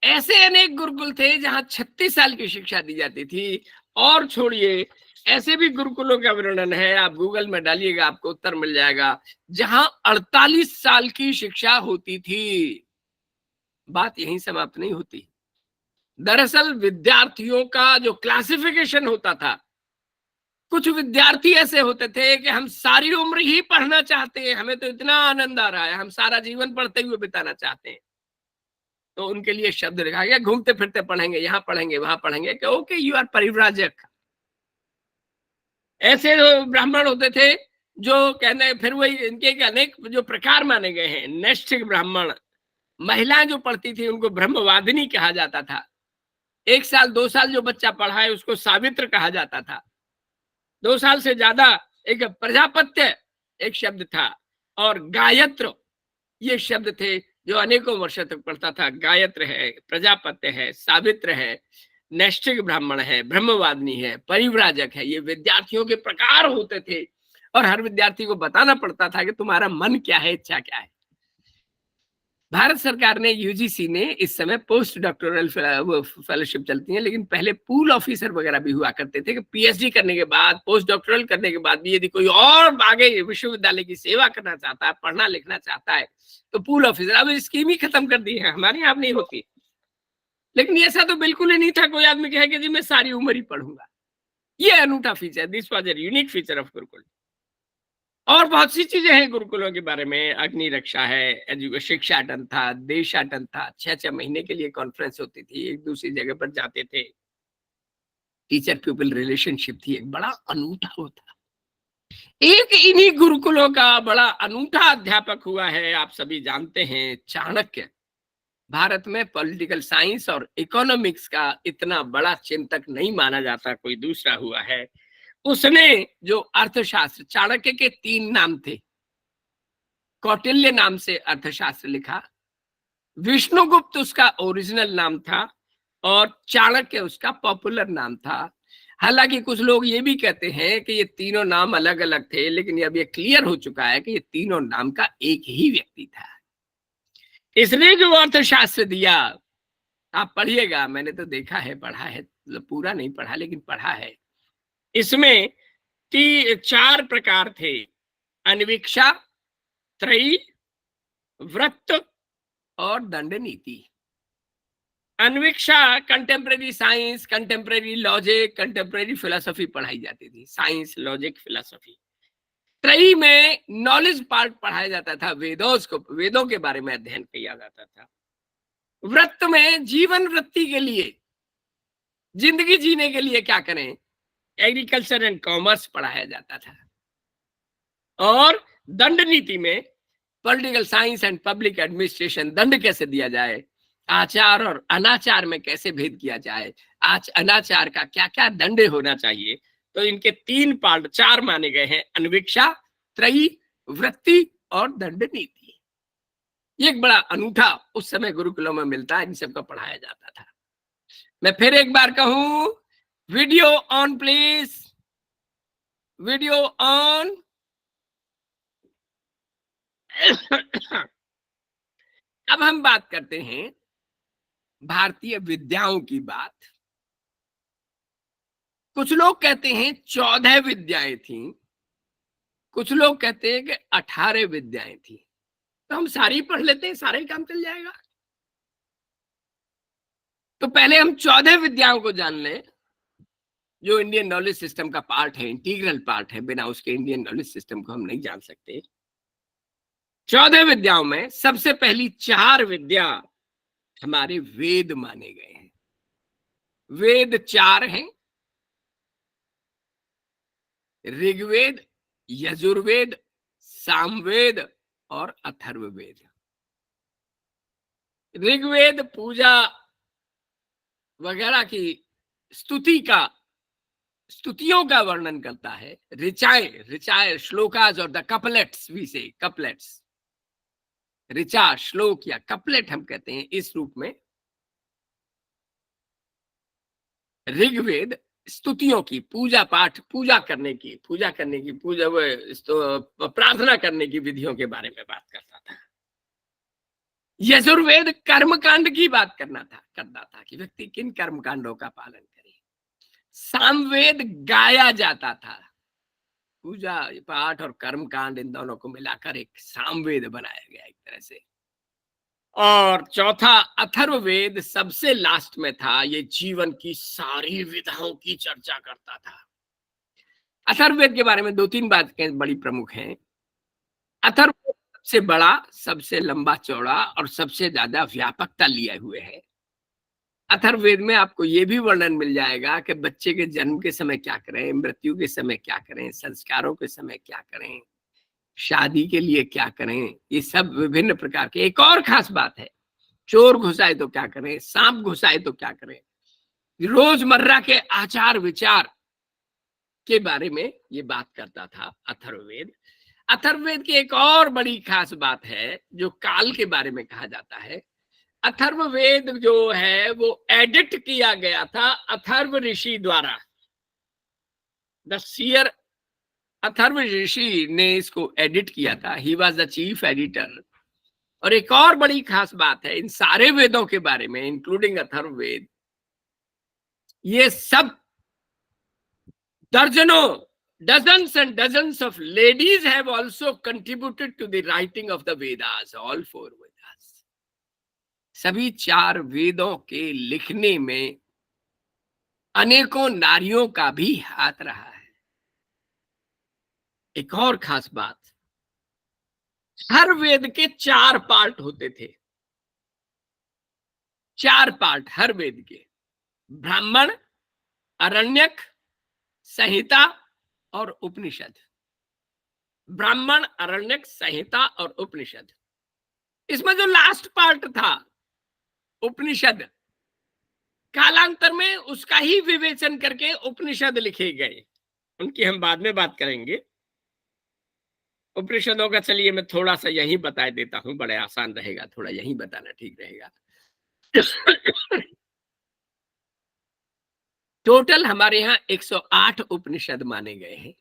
ऐसे अनेक गुरुकुल थे जहां 36 साल की शिक्षा दी जाती थी। और छोड़िए, ऐसे भी गुरुकुलों का वर्णन है, आप गूगल में डालिएगा आपको उत्तर मिल जाएगा, जहां 48 साल की शिक्षा होती थी। बात यहीं समाप्त नहीं होती। दरअसल विद्यार्थियों का जो क्लासिफिकेशन होता था, कुछ विद्यार्थी ऐसे होते थे कि हम सारी उम्र ही पढ़ना चाहते हैं, हमें तो इतना आनंद आ रहा है, हम सारा जीवन पढ़ते हुए बिताना चाहते हैं। तो उनके लिए शब्द लिखा गया, घूमते फिरते पढ़ेंगे, यहाँ पढ़ेंगे, वहां पढ़ेंगे, कि ओके यू आर परिव्राजक। ऐसे ब्राह्मण होते थे जो कहने, फिर वही इनके अनेक जो प्रकार माने गए हैं। नैष्ठिक ब्राह्मण, महिलाएं जो पढ़ती थी उनको ब्रह्मवादिनी कहा जाता था। 1 साल 2 साल जो बच्चा पढ़ा है उसको सावित्र कहा जाता था। 2 साल से ज्यादा एक प्रजापत्य एक शब्द था, और गायत्र ये शब्द थे जो अनेकों वर्षों तक पढ़ता था। गायत्र है, प्रजापत्य है, सावित्र है, नैष्ठिक ब्राह्मण है, ब्रह्मवादिनी है, परिव्राजक है। ये विद्यार्थियों के प्रकार होते थे और हर विद्यार्थी को बताना पड़ता था कि तुम्हारा मन क्या है, इच्छा क्या है। भारत सरकार ने, यूजीसी ने, इस समय पोस्ट डॉक्टोरल फेलोशिप चलती है, लेकिन पहले पूल ऑफिसर वगैरह भी हुआ करते थे कि पीएचडी करने के बाद, पोस्ट डॉक्टोरल करने के बाद भी यदि कोई और आगे विश्वविद्यालय की सेवा करना चाहता है, पढ़ना लिखना चाहता है, तो पूल ऑफिसर। अब स्कीम ही खत्म कर दी है, हमारे यहाँ नहीं होती। लेकिन ऐसा तो बिल्कुल ही नहीं था कोई आदमी कहे कि जी मैं सारी उम्र ही पढ़ूंगा। ये अनूठा feature, this was a unique feature of Gurukul. और बहुत सी चीजें हैं गुरुकुलों के बारे में। अग्नि रक्षा है, शिक्षाटन था, देशाटन था, 6-6 महीने के लिए कॉन्फ्रेंस होती थी, एक दूसरी जगह पर जाते थे। टीचर प्यूपिल रिलेशनशिप थी, एक बड़ा अनूठा होता। एक इन्हीं गुरुकुलों का बड़ा अनूठा अध्यापक हुआ है, आप सभी जानते हैं, चाणक्य। भारत में पॉलिटिकल साइंस और इकोनॉमिक्स का इतना बड़ा चिंतक नहीं माना जाता कोई दूसरा हुआ है। उसने जो अर्थशास्त्र, चाणक्य के 3 नाम थे। कौटिल्य नाम से अर्थशास्त्र लिखा, विष्णुगुप्त उसका ओरिजिनल नाम था, और चाणक्य उसका पॉपुलर नाम था। हालांकि कुछ लोग ये भी कहते हैं कि ये तीनों नाम अलग अलग थे, लेकिन अब ये क्लियर हो चुका है कि ये तीनों नाम का एक ही व्यक्ति था। इसने जो अर्थशास्त्र दिया, आप पढ़िएगा, मैंने तो देखा है, पढ़ा है, मतलब पूरा नहीं पढ़ा लेकिन पढ़ा है। इसमें 4 प्रकार थे: अन्वीक्षा, त्रयी, वृत्त और दंड नीति। अन्वीक्षा contemporary science, contemporary logic, contemporary philosophy पढ़ाई जाती थी, साइंस, लॉजिक, फिलोसफी। त्रयी में नॉलेज पार्ट पढ़ाया जाता था, वेदों के बारे में अध्ययन किया जाता था। वृत्त में जीवन वृत्ति के लिए, जिंदगी जीने के लिए क्या करें, एग्रीकल्चर एंड कॉमर्स पढ़ाया जाता था। और दंड नीति में political science and public administration, दंड कैसे दिया जाए, आचार और अनाचार में कैसे भेद किया जाए, आज अनाचार का क्या क्या दंड होना चाहिए। तो इनके 3 पार्ट, 4 माने गए हैं: अन्वीक्षा, त्रयी, वृत्ति और दंड नीति। ये एक बड़ा अनूठा उस समय गुरुकुलों में मिलता है, इन सबका पढ़ाया जाता था। मैं फिर एक बार कहूं, video on please, video on. अब हम बात करते हैं भारतीय विद्याओं की बात। कुछ लोग कहते हैं 14 विद्याएं थी, कुछ लोग कहते हैं कि 18 विद्याएं थी। तो हम सारी पढ़ लेते हैं, सारे काम चल जाएगा। तो पहले हम 14 विद्याओं को जान लें, जो इंडियन नॉलेज सिस्टम का पार्ट है, इंटीग्रल पार्ट है। बिना उसके इंडियन नॉलेज सिस्टम को हम नहीं जान सकते। 14 विद्याओं में सबसे पहली 4 विद्या हमारे वेद माने गए हैं। वेद 4 हैं, ऋग्वेद, यजुर्वेद, सामवेद और अथर्ववेद। ऋग्वेद पूजा वगैरह की स्तुतियों का वर्णन करता है। ऋचाएं श्लोकास और द कपलेट्स, वी से कपलेट्स, ऋचा श्लोक या कपलेट हम कहते हैं इस रूप में। ऋग्वेद स्तुतियों की, पूजा करने की प्रार्थना करने की विधियों के बारे में बात करता था। यजुर्वेद कर्मकांड की बात करता था कि व्यक्ति किन कर्मकांडों का पालन करे। सामवेद गाया जाता था। पूजा पाठ और कर्मकांड इन दोनों को मिलाकर एक सामवेद बनाया गया एक तरह से। और चौथा अथर्ववेद सबसे लास्ट में था। ये जीवन की सारी विधाओं की चर्चा करता था। अथर्ववेद के बारे में 2-3 बातें बड़ी प्रमुख हैं। अथर्ववेद सबसे बड़ा, सबसे लंबा चौड़ा और सबसे ज्यादा व्यापकता लिए हुए है। अथर्ववेद में आपको ये भी वर्णन मिल जाएगा कि बच्चे के जन्म के समय क्या करें, मृत्यु के समय क्या करें, संस्कारों के समय क्या करें, शादी के लिए क्या करें। ये सब विभिन्न प्रकार के। एक और खास बात है, चोर घुसाए तो क्या करें, सांप घुसाए तो क्या करें। रोजमर्रा के आचार विचार के बारे में ये बात करता था अथर्ववेद। अथर्ववेद की एक और बड़ी खास बात है जो काल के बारे में कहा जाता है। अथर्ववेद जो है वो एडिट किया गया था अथर्व ऋषि द्वारा। द सीयर अथर्व ऋषि ने इसको एडिट किया था। He was the chief editor. और एक और बड़ी खास बात है इन सारे वेदों के बारे में, इंक्लूडिंग अथर्ववेद, ये सब dozens and dozens of ladies have also contributed to the writing of the Vedas, all 4 Vedas. सभी 4 वेदों के लिखने में अनेकों नारियों का भी हाथ रहा है। एक और खास बात, हर वेद के 4 पार्ट होते थे। 4 पार्ट हर वेद के, ब्राह्मण, अरण्यक, संहिता और उपनिषद। ब्राह्मण, अरण्यक, संहिता और उपनिषद। इसमें जो लास्ट पार्ट था उपनिषद, कालांतर में उसका ही विवेचन करके उपनिषद लिखे गए। उनकी हम बाद में बात करेंगे। उपनिषदों का चलिए मैं थोड़ा सा यहीं बता देता हूं, बड़े आसान रहेगा, थोड़ा यहीं बताना ठीक रहेगा। टोटल हमारे यहाँ 108 उपनिषद माने गए हैं।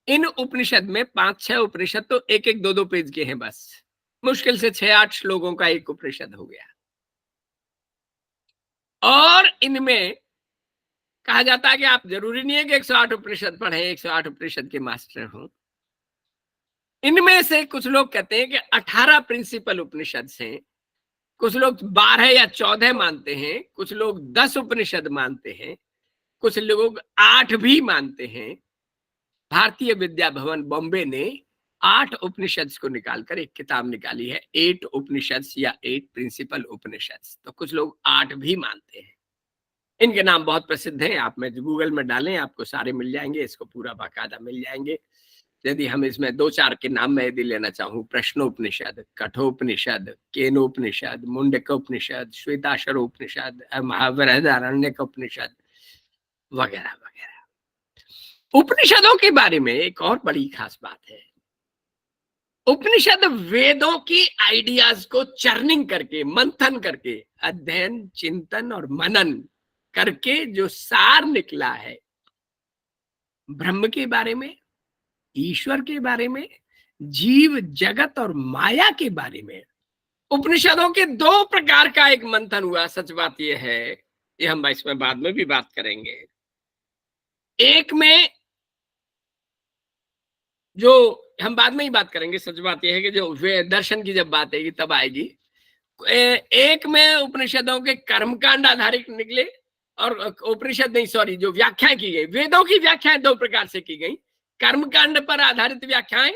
इन उपनिषद में 5-6 उपनिषद तो 1-1, 2-2 पेज के हैं बस। मुश्किल से 6-8 श्लोकों का एक उपनिषद हो गया। और इनमें कहा जाता है कि आप जरूरी नहीं है कि 108 उपनिषद पढ़े, 108 उपनिषद के मास्टर हों। इनमें से कुछ लोग कहते हैं कि 18 प्रिंसिपल उपनिषद हैं, कुछ लोग 12 या 14 मानते हैं, कुछ लोग 10 उपनिषद मानते हैं, कुछ लोग 8 भी मानते हैं। भारतीय विद्या भवन बॉम्बे ने 8 उपनिषद को निकालकर एक किताब निकाली है, 8 उपनिषद या 8 प्रिंसिपल उपनिषद। तो कुछ लोग 8 भी मानते हैं। इनके नाम बहुत प्रसिद्ध हैं, आप में गूगल में डालें आपको सारे मिल जाएंगे, इसको पूरा बाकायदा मिल जाएंगे। यदि हम इसमें 2-4 के नाम मैं यदि लेना चाहूं, प्रश्नोपनिषद, कठोपनिषद, केनोपनिषद, मुंडकोपनिषद, श्वेताक्षरोपनिषद, बृहदारण्यकोपनिषद वगैरह वगैरह। उपनिषदों के बारे में एक और बड़ी खास बात है। उपनिषद वेदों की आइडियाज को चर्निंग करके, मंथन करके, अध्ययन, चिंतन और मनन करके जो सार निकला है ब्रह्म के बारे में, ईश्वर के बारे में, जीव जगत और माया के बारे में, उपनिषदों के दो प्रकार का एक मंथन हुआ। सच बात यह है, ये हम इसमें बाद में भी बात करेंगे। एक में जो हम बाद में ही बात करेंगे, सच बात यह है कि जो दर्शन की जब बात आएगी तब आएगी। एक में उपनिषदों के कर्मकांड आधारित निकले, और उपनिषद नहीं, सॉरी, जो व्याख्याएं की गई, वेदों की व्याख्याएं दो प्रकार से की गई, कर्मकांड पर आधारित व्याख्याएं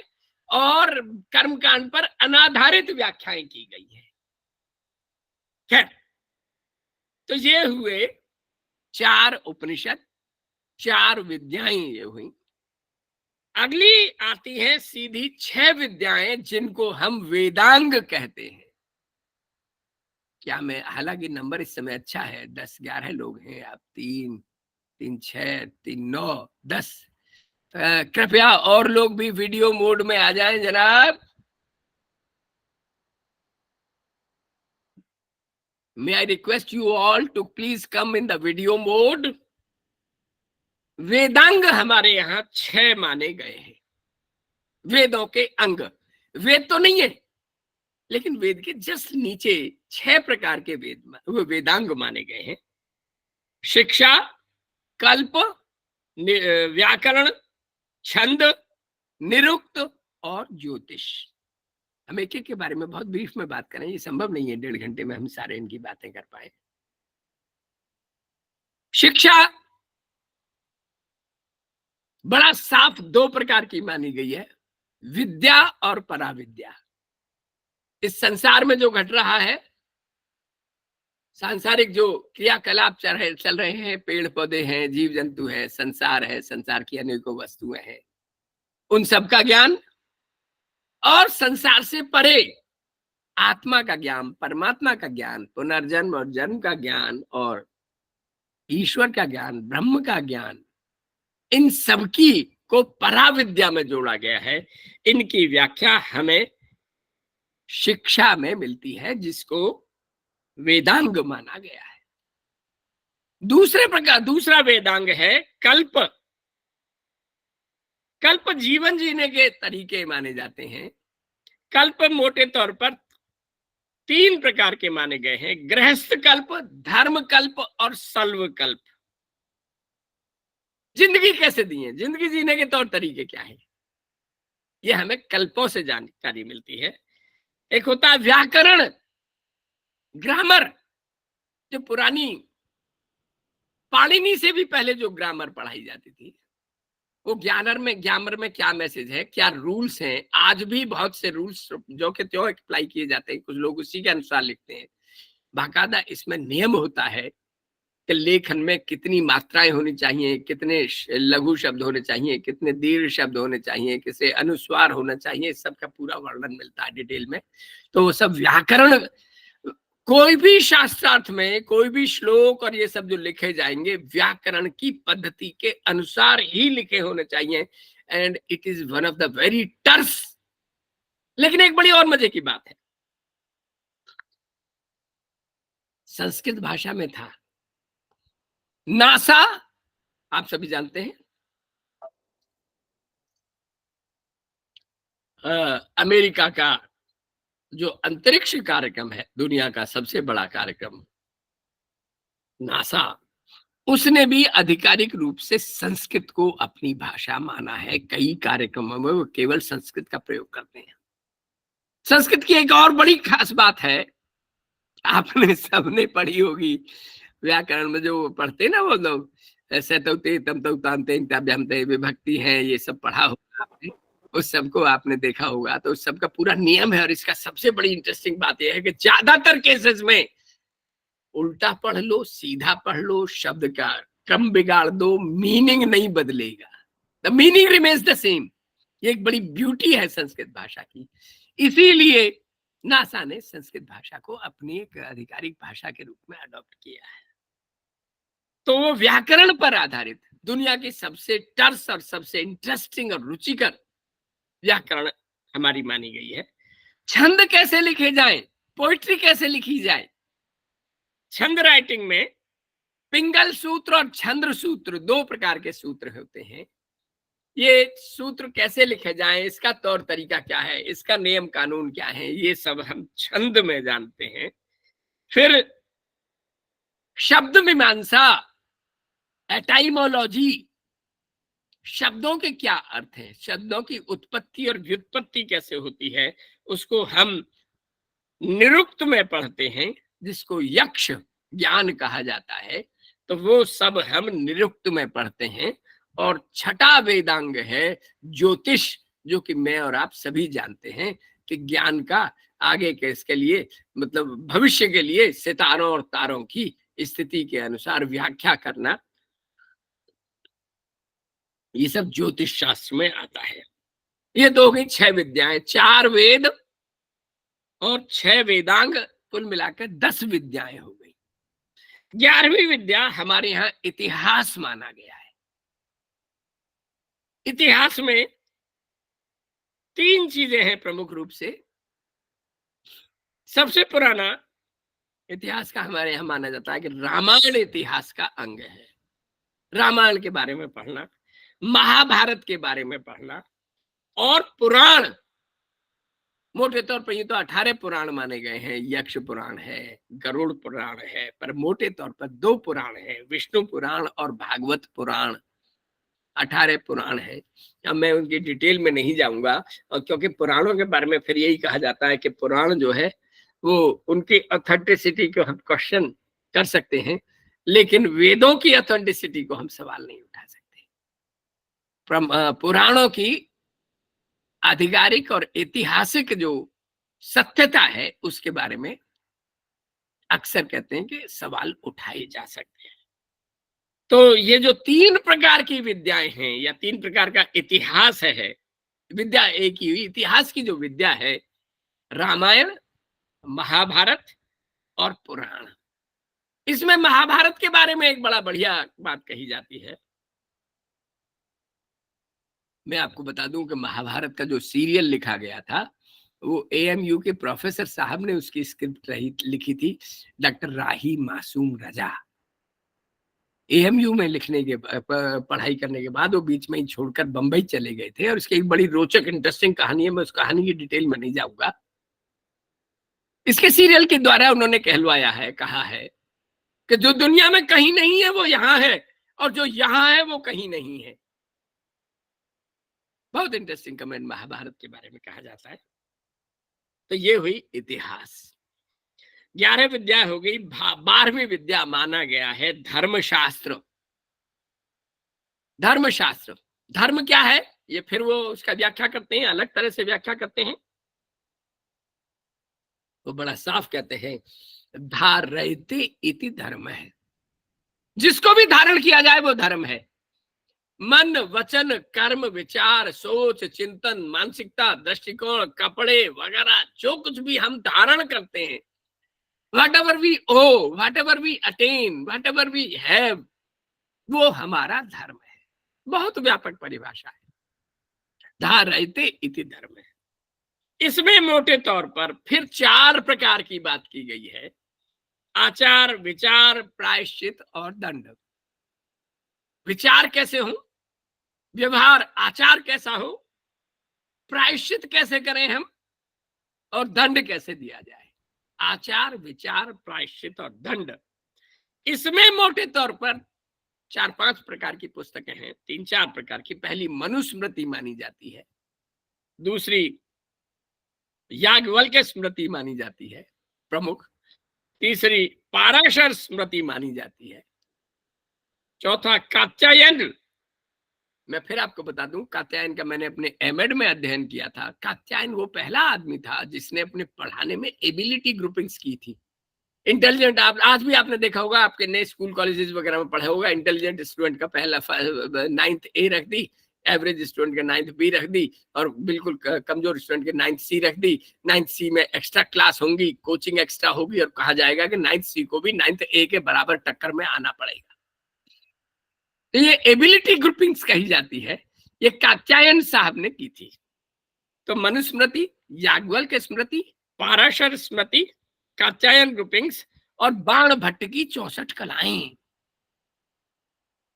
और कर्मकांड पर अनाधारित व्याख्याएं की गई है। खैर, तो ये हुए 4 उपनिषद, 4 विद्याएं ये हुई। अगली आती है सीधी 6 विद्याएं जिनको हम वेदांग कहते हैं। क्या मैं, हालांकि नंबर इस समय अच्छा है, 10-11 लोग हैं, आप 3-6, 3-9, 10। कृपया और लोग भी वीडियो मोड में आ जाएं जनाब। May I request you all to please come in the video mode. Vedang हमारे यहां 6 माने गए हैं, वेदों के अंग। वेद तो नहीं है, लेकिन वेद के जस्ट नीचे 6 प्रकार के वो वेदांग माने गए हैं। शिक्षा, कल्प, व्याकरण, छंद, निरुक्त और ज्योतिष। हम एक एक के बारे में बहुत ब्रीफ में बात करें, ये संभव नहीं है 1.5 घंटे में हम सारे इनकी बातें कर पाए। शिक्षा बड़ा साफ 2 प्रकार की मानी गई है, विद्या और पराविद्या। इस संसार में जो घट रहा है, सांसारिक जो क्रियाकलाप चल रहे हैं, पेड़ पौधे हैं, जीव जंतु है, संसार है, संसार की अनेकों वस्तुएं हैं, उन सब का ज्ञान, और संसार से परे आत्मा का ज्ञान, परमात्मा का ज्ञान, पुनर्जन्म और जन्म का ज्ञान, और ईश्वर का ज्ञान, ब्रह्म का ज्ञान, इन सबकी को पराविद्या में जोड़ा गया है। इनकी व्याख्या हमें शिक्षा में मिलती है, जिसको वेदांग माना गया है। दूसरा वेदांग है कल्प। कल्प जीवन जीने के तरीके माने जाते हैं। कल्प मोटे तौर पर 3 प्रकार के माने गए हैं, गृहस्थ कल्प, धर्म कल्प और सल्व कल्प। जिंदगी कैसे दी है, जिंदगी जीने के तौर तरीके क्या है, ये हमें कल्पों से जानकारी मिलती है। एक होता है व्याकरण, ग्रामर, जो पुरानी पाणिनि से भी पहले जो ग्रामर पढ़ाई जाती थी, वो ग्रामर में क्या मैसेज है, क्या रूल्स हैं। आज भी बहुत से रूल्स जो कि त्यों अप्लाई किए जाते हैं, कुछ लोग उसी के अनुसार लिखते हैं। बाकायदा इसमें नियम होता है कि लेखन में कितनी मात्राएं होनी चाहिए, कितने लघु शब्द होने चाहिए, कितने दीर्घ शब्द होने चाहिए, किसे अनुस्वार होना चाहिए, सबका पूरा वर्णन मिलता है डिटेल में। तो वो सब व्याकरण, कोई भी शास्त्रार्थ में कोई भी श्लोक और ये सब जो लिखे जाएंगे, व्याकरण की पद्धति के अनुसार ही लिखे होने चाहिए। And it is one of the very टर्स। लेकिन एक बड़ी और मजे की बात है, संस्कृत भाषा में था नासा, आप सभी जानते हैं, अमेरिका का जो अंतरिक्ष कार्यक्रम है, दुनिया का सबसे बड़ा कार्यक्रम नासा, उसने भी आधिकारिक रूप से संस्कृत को अपनी भाषा माना है। कई कार्यक्रमों में वो केवल संस्कृत का प्रयोग करते हैं। संस्कृत की एक और बड़ी खास बात है, आपने सबने पढ़ी होगी व्याकरण में, जो पढ़ते ना वो लोग, सतौते तम तांते ताभ्यामते विभक्ति है, ये सब पढ़ा होगा आपने, उस सबको आपने देखा होगा। तो उस सबका पूरा नियम है। और इसका सबसे बड़ी इंटरेस्टिंग बात यह है कि ज्यादातर केसेस में उल्टा पढ़ लो, सीधा पढ़ लो, शब्द का क्रम बिगाड़ दो, मीनिंग नहीं बदलेगा, the meaning remains the same. ये एक बड़ी ब्यूटी है संस्कृत भाषा की। इसीलिए नासा ने संस्कृत भाषा को अपनी एक आधिकारिक भाषा के रूप में अडॉप्ट किया है। तो वो व्याकरण पर आधारित दुनिया की सबसे टर्स और सबसे इंटरेस्टिंग और रुचिकर व्याकरण हमारी मानी गई है। छंद कैसे लिखे जाएं, पोइट्री कैसे लिखी जाए। छंद राइटिंग में पिंगल सूत्र और छंद्र सूत्र दो प्रकार के सूत्र होते हैं। ये सूत्र कैसे लिखे जाएं, इसका तौर तरीका क्या है, इसका नियम कानून क्या है, ये सब हम छंद में जानते हैं। फिर शब्द मीमांसा, एटाइमोलॉजी, शब्दों के क्या अर्थ है, शब्दों की उत्पत्ति और व्युत्पत्ति कैसे होती है, उसको हम निरुक्त में पढ़ते हैं, जिसको यक्ष ज्ञान कहा जाता है। तो वो सब हम निरुक्त में पढ़ते हैं। और छठा वेदांग है ज्योतिष, जो कि मैं और आप सभी जानते हैं कि ज्ञान का आगे के इसके लिए मतलब भविष्य के लिए सितारों और तारों की स्थिति के अनुसार व्याख्या करना, ये सब ज्योतिष शास्त्र में आता है। ये दो गई 6 विद्याएं, 4 वेद और 6 वेदांग, कुल मिलाकर 10 विद्याएं हो गई। 11वीं विद्या हमारे यहाँ इतिहास माना गया है। इतिहास में 3 चीजें हैं प्रमुख रूप से। सबसे पुराना इतिहास का हमारे यहाँ माना जाता है कि रामायण इतिहास का अंग है। रामायण के बारे में पढ़ना, महाभारत के बारे में पढ़ना, और पुराण मोटे तौर पर ये तो 18 पुराण माने गए हैं। यक्ष पुराण है, गरुड़ पुराण है, पर मोटे तौर पर 2 पुराण है, विष्णु पुराण और भागवत पुराण। 18 पुराण है। अब मैं उनकी डिटेल में नहीं जाऊंगा, और क्योंकि पुराणों के बारे में फिर यही कहा जाता है कि पुराण जो है वो उनकी ऑथेंटिसिटी को हम क्वेश्चन कर सकते हैं, लेकिन वेदों की ऑथेंटिसिटी को हम सवाल नहीं उठा सकते। पुराणों की आधिकारिक और ऐतिहासिक जो सत्यता है उसके बारे में अक्सर कहते हैं कि सवाल उठाए जा सकते हैं। तो ये जो 3 प्रकार की विद्याएं हैं या 3 प्रकार का इतिहास है, विद्या एक ही हुई। इतिहास की जो विद्या है, रामायण, महाभारत और पुराण। इसमें महाभारत के बारे में एक बड़ा बढ़िया बात कही जाती है। मैं आपको बता दूं कि महाभारत का जो सीरियल लिखा गया था वो AMU के प्रोफेसर साहब ने उसकी स्क्रिप्ट लिखी थी, डॉक्टर राही मासूम रजा। AMU में लिखने के पढ़ाई करने के बाद वो बीच में ही छोड़कर बंबई चले गए थे, और इसकी एक बड़ी रोचक इंटरेस्टिंग कहानी है। मैं उस कहानी की डिटेल में नहीं जाऊंगा। इसके सीरियल के द्वारा उन्होंने कहलवाया है, कहा है कि जो दुनिया में कहीं नहीं है वो यहाँ है, और जो यहाँ है वो कहीं नहीं है। बहुत इंटरेस्टिंग कमेंट महाभारत के बारे में कहा जाता है। तो ये हुई इतिहास। 11 विद्या हो गई। 12वीं विद्या माना गया है धर्मशास्त्र। धर्मशास्त्र, धर्म क्या है ये फिर वो उसका व्याख्या करते हैं, अलग तरह से व्याख्या करते हैं। वो बड़ा साफ कहते हैं, धारयते इति धर्म है। जिसको भी धारण किया जाए वो धर्म है। मन, वचन, कर्म, विचार, सोच, चिंतन, मानसिकता, दृष्टिकोण, कपड़े वगैरह जो कुछ भी हम धारण करते हैं, whatever we owe, whatever we attain, whatever we have, वो हमारा धर्म है। बहुत व्यापक परिभाषा है, धारयते इति धर्म है। इसमें मोटे तौर पर फिर 4 प्रकार की बात की गई है: आचार, विचार, प्रायश्चित और दंड। विचार कैसे हो, व्यवहार आचार कैसा हो, प्रायश्चित कैसे करें हम, और दंड कैसे दिया जाए। आचार, विचार, प्रायश्चित और दंड। इसमें मोटे तौर पर 4-5 प्रकार की पुस्तकें हैं, 3-4 प्रकार की। पहली मनुस्मृति मानी जाती है, दूसरी याज्ञवल्क्य स्मृति मानी जाती है प्रमुख, तीसरी पाराशर स्मृति मानी जाती है, चौथा कात्यायन। मैं फिर आपको बता दूं, कात्यायन का मैंने अपने एमएड में अध्ययन किया था। कात्यायन वो पहला आदमी था जिसने अपने पढ़ाने में एबिलिटी ग्रुपिंग्स की थी। इंटेलिजेंट, आप आज भी आपने देखा होगा, आपके नए स्कूल कॉलेजेस वगैरह में पढ़ा होगा, इंटेलिजेंट स्टूडेंट का पहला 9th A रख दी, एवरेज स्टूडेंट का 9th B रख दी, और बिल्कुल कमजोर स्टूडेंट के 9th C रख दी। 9th C में एक्स्ट्रा क्लास होंगी, कोचिंग एक्स्ट्रा होगी, और कहा जाएगा कि 9th C को भी 9th A के बराबर टक्कर में आना पड़ेगा। तो ये एबिलिटी ग्रुपिंग्स कही जाती है, ये कात्यायन साहब ने की थी। तो मनुस्मृति, याज्ञवल्क्य स्मृति, पाराशर स्मृति, कात्यायन ग्रुपिंग्स और बाणभट्ट की 64 कलाएं।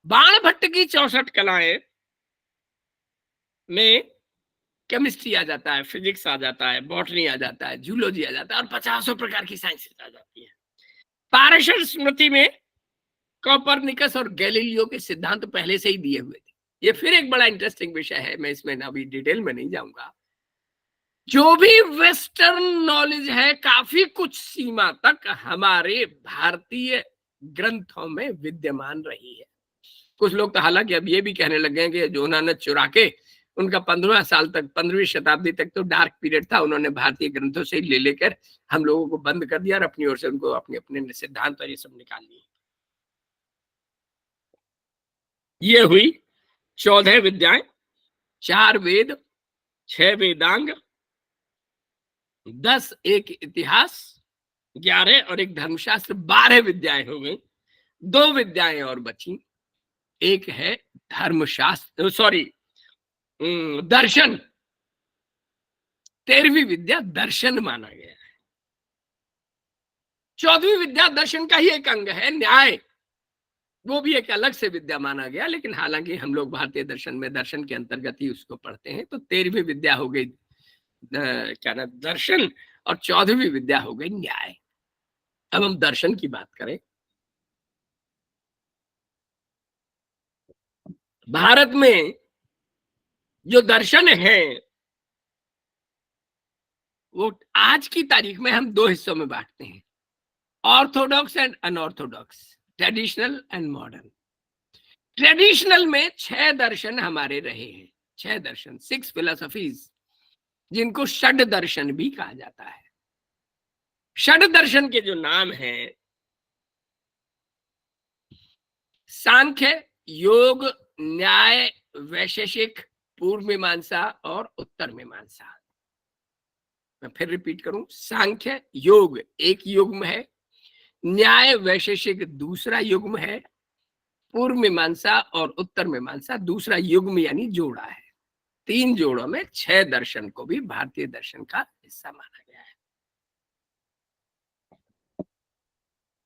बाणभट्ट की 64 कलाएं में केमिस्ट्री आ जाता है, फिजिक्स आ जाता है, बॉटनी आ जाता है, जूलॉजी आ जाता है और 50 प्रकार की साइंसेस आ जाती है। पाराशर स्मृति में कोपरनिकस और गैलीलियो के सिद्धांत पहले से ही दिए हुए थे। ये फिर एक बड़ा इंटरेस्टिंग विषय है, मैं इसमें अभी डिटेल में नहीं जाऊंगा। जो भी वेस्टर्न नॉलेज है काफी कुछ सीमा तक हमारे भारतीय ग्रंथों में विद्यमान रही है। कुछ लोग तो हालांकि अब ये भी कहने लगे हैं कि जो उन्होंने चुरा के उनका 15 साल तक, 15वीं शताब्दी तक तो डार्क पीरियड था, उन्होंने भारतीय ग्रंथों से ले लेकर हम लोगों को बंद कर दिया और अपनी ओर से उनको अपने अपने सिद्धांत और ये सब निकाल लिए। ये हुई 14 विद्याएं, 4 वेद, 6 वेदांग, 10 एक इतिहास, 11 और एक धर्मशास्त्र, 12 विद्याएं हो गई। 2 विद्याएं और बची, एक है धर्मशास्त्र, सॉरी दर्शन। 13वीं विद्या दर्शन माना गया है। 14वीं विद्या दर्शन का ही एक अंग है, न्याय, वो भी एक अलग से विद्या माना गया, लेकिन हालांकि हम लोग भारतीय दर्शन में दर्शन के अंतर्गत ही उसको पढ़ते हैं। तो 13वीं विद्या हो गई क्या ना दर्शन और 14वीं विद्या हो गई न्याय। अब हम दर्शन की बात करें, भारत में जो दर्शन है वो आज की तारीख में हम 2 हिस्सों में बांटते हैं, Orthodox and unorthodox, traditional and modern. Traditional में 6 दर्शन हमारे रहे हैं, 6 दर्शन, 6 फिलोसफीज, जिनको षड दर्शन भी कहा जाता है। षड दर्शन के जो नाम हैं, सांख्य, योग, न्याय, वैशेषिक, पूर्व मीमांसा और उत्तर मीमांसा। मैं फिर रिपीट करूं, सांख्य योग एक युग्म है, न्याय वैशेषिक दूसरा युग्म है, पूर्व मीमांसा और उत्तर मीमांसा दूसरा युग्म यानी जोड़ा है। 3 जोड़ों में 6 दर्शन को भी भारतीय दर्शन का हिस्सा माना गया है।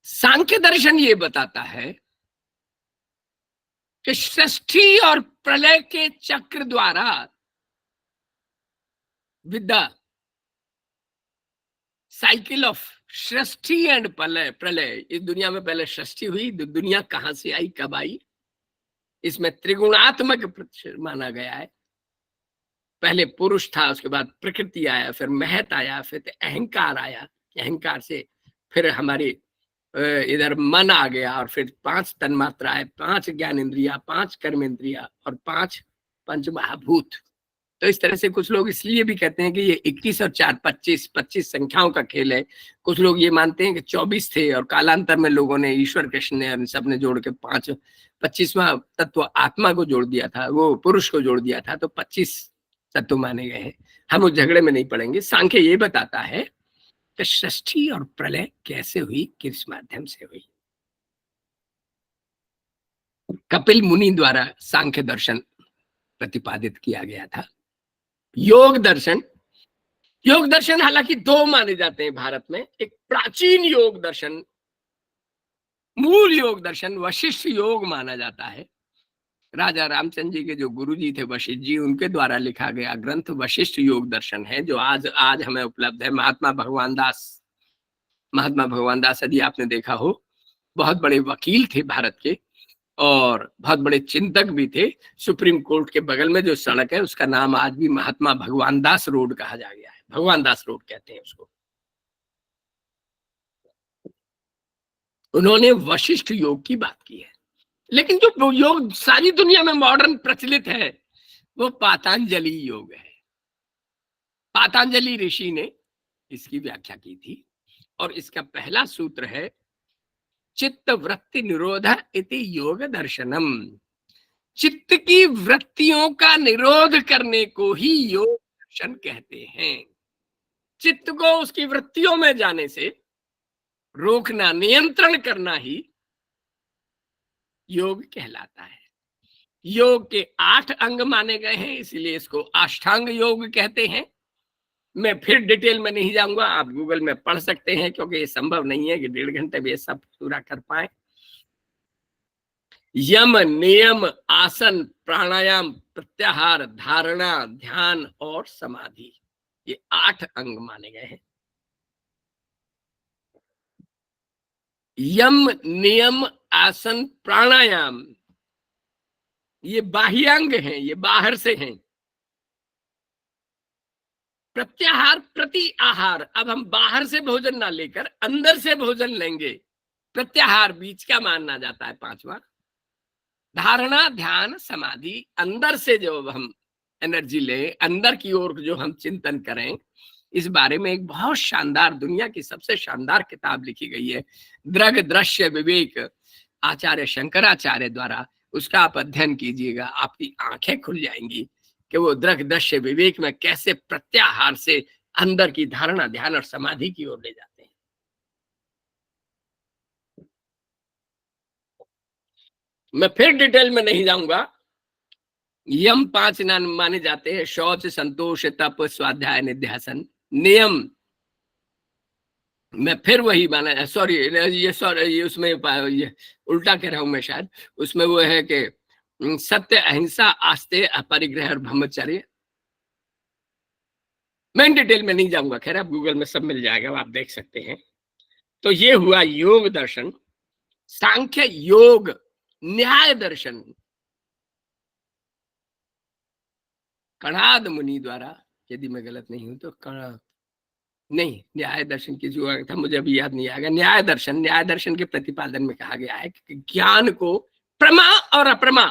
सांख्य दर्शन ये बताता है कि सृष्टि और प्रलय के चक्र द्वारा विद्या, साइकिल ऑफ सृष्टि एंड प्रलय, इस दुनिया में पहले सृष्टि हुई, दुनिया कहां से आई, कब आई, इसमें त्रिगुणात्मक माना गया है। पहले पुरुष था, उसके बाद प्रकृति आया, फिर महत आया, फिर अहंकार आया, अहंकार से फिर हमारे इधर मन आ गया, और फिर 5 तन्मात्राएं, 5 ज्ञान इंद्रिया, 5 कर्म इंद्रिया और 5 पंच महाभूत। तो इस तरह से कुछ लोग इसलिए भी कहते हैं कि ये 21 और 4 25 संख्याओं का खेल है। कुछ लोग ये मानते हैं कि 24 थे और कालांतर में लोगों ने, ईश्वर कृष्ण ने, सब ने जोड़ के 25वां तत्व आत्मा को जोड़ दिया था, वो पुरुष को जोड़ दिया था, तो 25 तत्व माने गए हैं। हम उस झगड़े में नहीं पड़ेंगे। सांख्य ये बताता है कि सृष्टि और प्रलय कैसे हुई, किस माध्यम से हुई। कपिल मुनि द्वारा सांख्य दर्शन प्रतिपादित किया गया था। योग दर्शन हालांकि 2 माने जाते हैं भारत में। एक प्राचीन योग दर्शन, मूल योग दर्शन वशिष्ठ योग माना जाता है। राजा रामचंद्र जी के जो गुरुजी थे वशिष्ठ जी, उनके द्वारा लिखा गया ग्रंथ वशिष्ठ योग दर्शन है, जो आज हमें उपलब्ध है। महात्मा भगवान दास यदि आपने देखा हो, बहुत बड़े वकील थे भारत के और बहुत बड़े चिंतक भी थे। सुप्रीम कोर्ट के बगल में जो सड़क है उसका नाम आज भी महात्मा भगवान दास रोड कहा जा गया है, भगवान दास रोड कहते हैं उसको। उन्होंने वशिष्ठ योग की बात की है, लेकिन जो योग सारी दुनिया में मॉडर्न प्रचलित है वो पातंजलि योग है। पातंजलि ऋषि ने इसकी व्याख्या की थी और इसका पहला सूत्र है चित्त वृत्ति निरोध इति योग दर्शनम। चित्त की वृत्तियों का निरोध करने को ही योग दर्शन कहते हैं। चित्त को उसकी वृत्तियों में जाने से रोकना, नियंत्रण करना ही योग कहलाता है। योग के 8 अंग माने गए हैं, इसलिए इसको अष्टांग योग कहते हैं। मैं फिर डिटेल में नहीं जाऊंगा, आप गूगल में पढ़ सकते हैं, क्योंकि ये संभव नहीं है कि 1.5 घंटे में ये सब पूरा कर पाए। यम, नियम, आसन, प्राणायाम, प्रत्याहार, धारणा, ध्यान और समाधि, ये 8 अंग माने गए हैं। यम, नियम, आसन, प्राणायाम, ये बाह्यांग हैं, ये बाहर से हैं। प्रत्याहार, प्रति आहार, अब हम बाहर से भोजन ना लेकर अंदर से भोजन लेंगे। प्रत्याहार बीच का माना जाता है 5वां। धारणा, ध्यान, समाधि, अंदर से जो हम एनर्जी ले, अंदर की ओर जो हम चिंतन करें, इस बारे में एक बहुत शानदार, दुनिया की सबसे शानदार किताब लिखी गई है, दृग दृश्य विवेक, आचार्य शंकराचार्य द्वारा। उसका आप अध्ययन कीजिएगा, आपकी आंखें खुल जाएंगी कि वो दृग दृश्य विवेक में कैसे प्रत्याहार से अंदर की धारणा, ध्यान और समाधि की ओर ले जाते हैं। मैं फिर डिटेल में नहीं जाऊंगा। यम 5 माने जाते हैं, शौच, संतोष, तप, स्वाध्याय, निध्यासन। नियम मैं फिर वही माना, सॉरी ये उसमें ये उल्टा कह रहा हूं मैं शायद। उसमें वो है कि सत्य, अहिंसा, आस्ते, अपरिग्रह और ब्रह्मचर्य। मैं डिटेल में नहीं जाऊंगा, खैर आप गूगल में सब मिल जाएगा, आप देख सकते हैं। तो ये हुआ योग दर्शन। सांख्य योग न्याय दर्शन कणाद मुनि द्वारा, यदि मैं गलत नहीं हूं तो नहीं, न्याय दर्शन की जो था मुझे अभी याद नहीं आएगा। न्याय दर्शन के प्रतिपादन में कहा गया है कि ज्ञान को प्रमा और अप्रमा,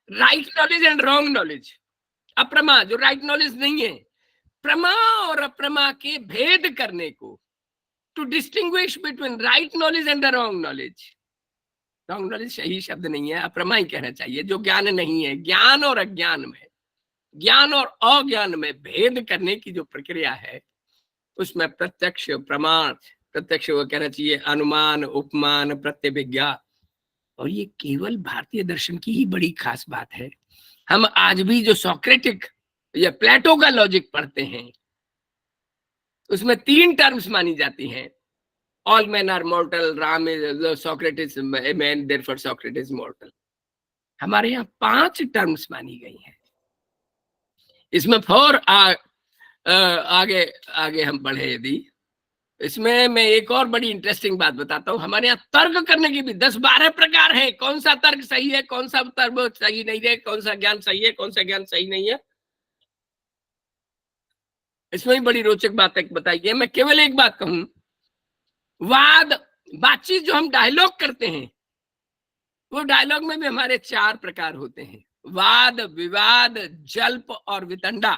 right knowledge and wrong knowledge, अप्रमा जो राइट नॉलेज नहीं है, प्रमा और अप्रमा के भेद करने को, to distinguish between right knowledge and the wrong knowledge. Wrong knowledge सही शब्द नहीं है, अप्रमा ही कहना चाहिए, जो ज्ञान नहीं है। ज्ञान और अज्ञान में, ज्ञान और अज्ञान में भेद करने की जो प्रक्रिया है, उसमें प्रत्यक्ष, प्रमाण, प्रत्यक्ष वो कहना चाहिए, अनुमान, उपमान, प्रत्यभिज्ञा। और ये केवल भारतीय दर्शन की ही बड़ी खास बात है। हम आज भी जो सॉक्रेटिक या प्लेटो का लॉजिक पढ़ते हैं, उसमें 3 टर्म्स मानी जाती हैं। All man are mortal, Ram is, Socrates man, therefore Socrates mortal. हमारे यहाँ 5 टर्म्स मानी गई हैं। इसमें आगे आगे हम बढ़े यदि, इसमें मैं एक और बड़ी इंटरेस्टिंग बात बताता हूं। हमारे यहाँ तर्क करने की भी 10-12 प्रकार है। कौन सा तर्क सही है, कौन सा तर्क सही नहीं है, कौन सा ज्ञान सही है, कौन सा ज्ञान सही नहीं है, इसमें भी बड़ी रोचक बात बताई गई है। मैं केवल एक बात कहूं, बातचीत जो हम डायलॉग करते हैं, वो डायलॉग में भी हमारे 4 प्रकार होते हैं, वाद, विवाद, जल्प और वितंडा।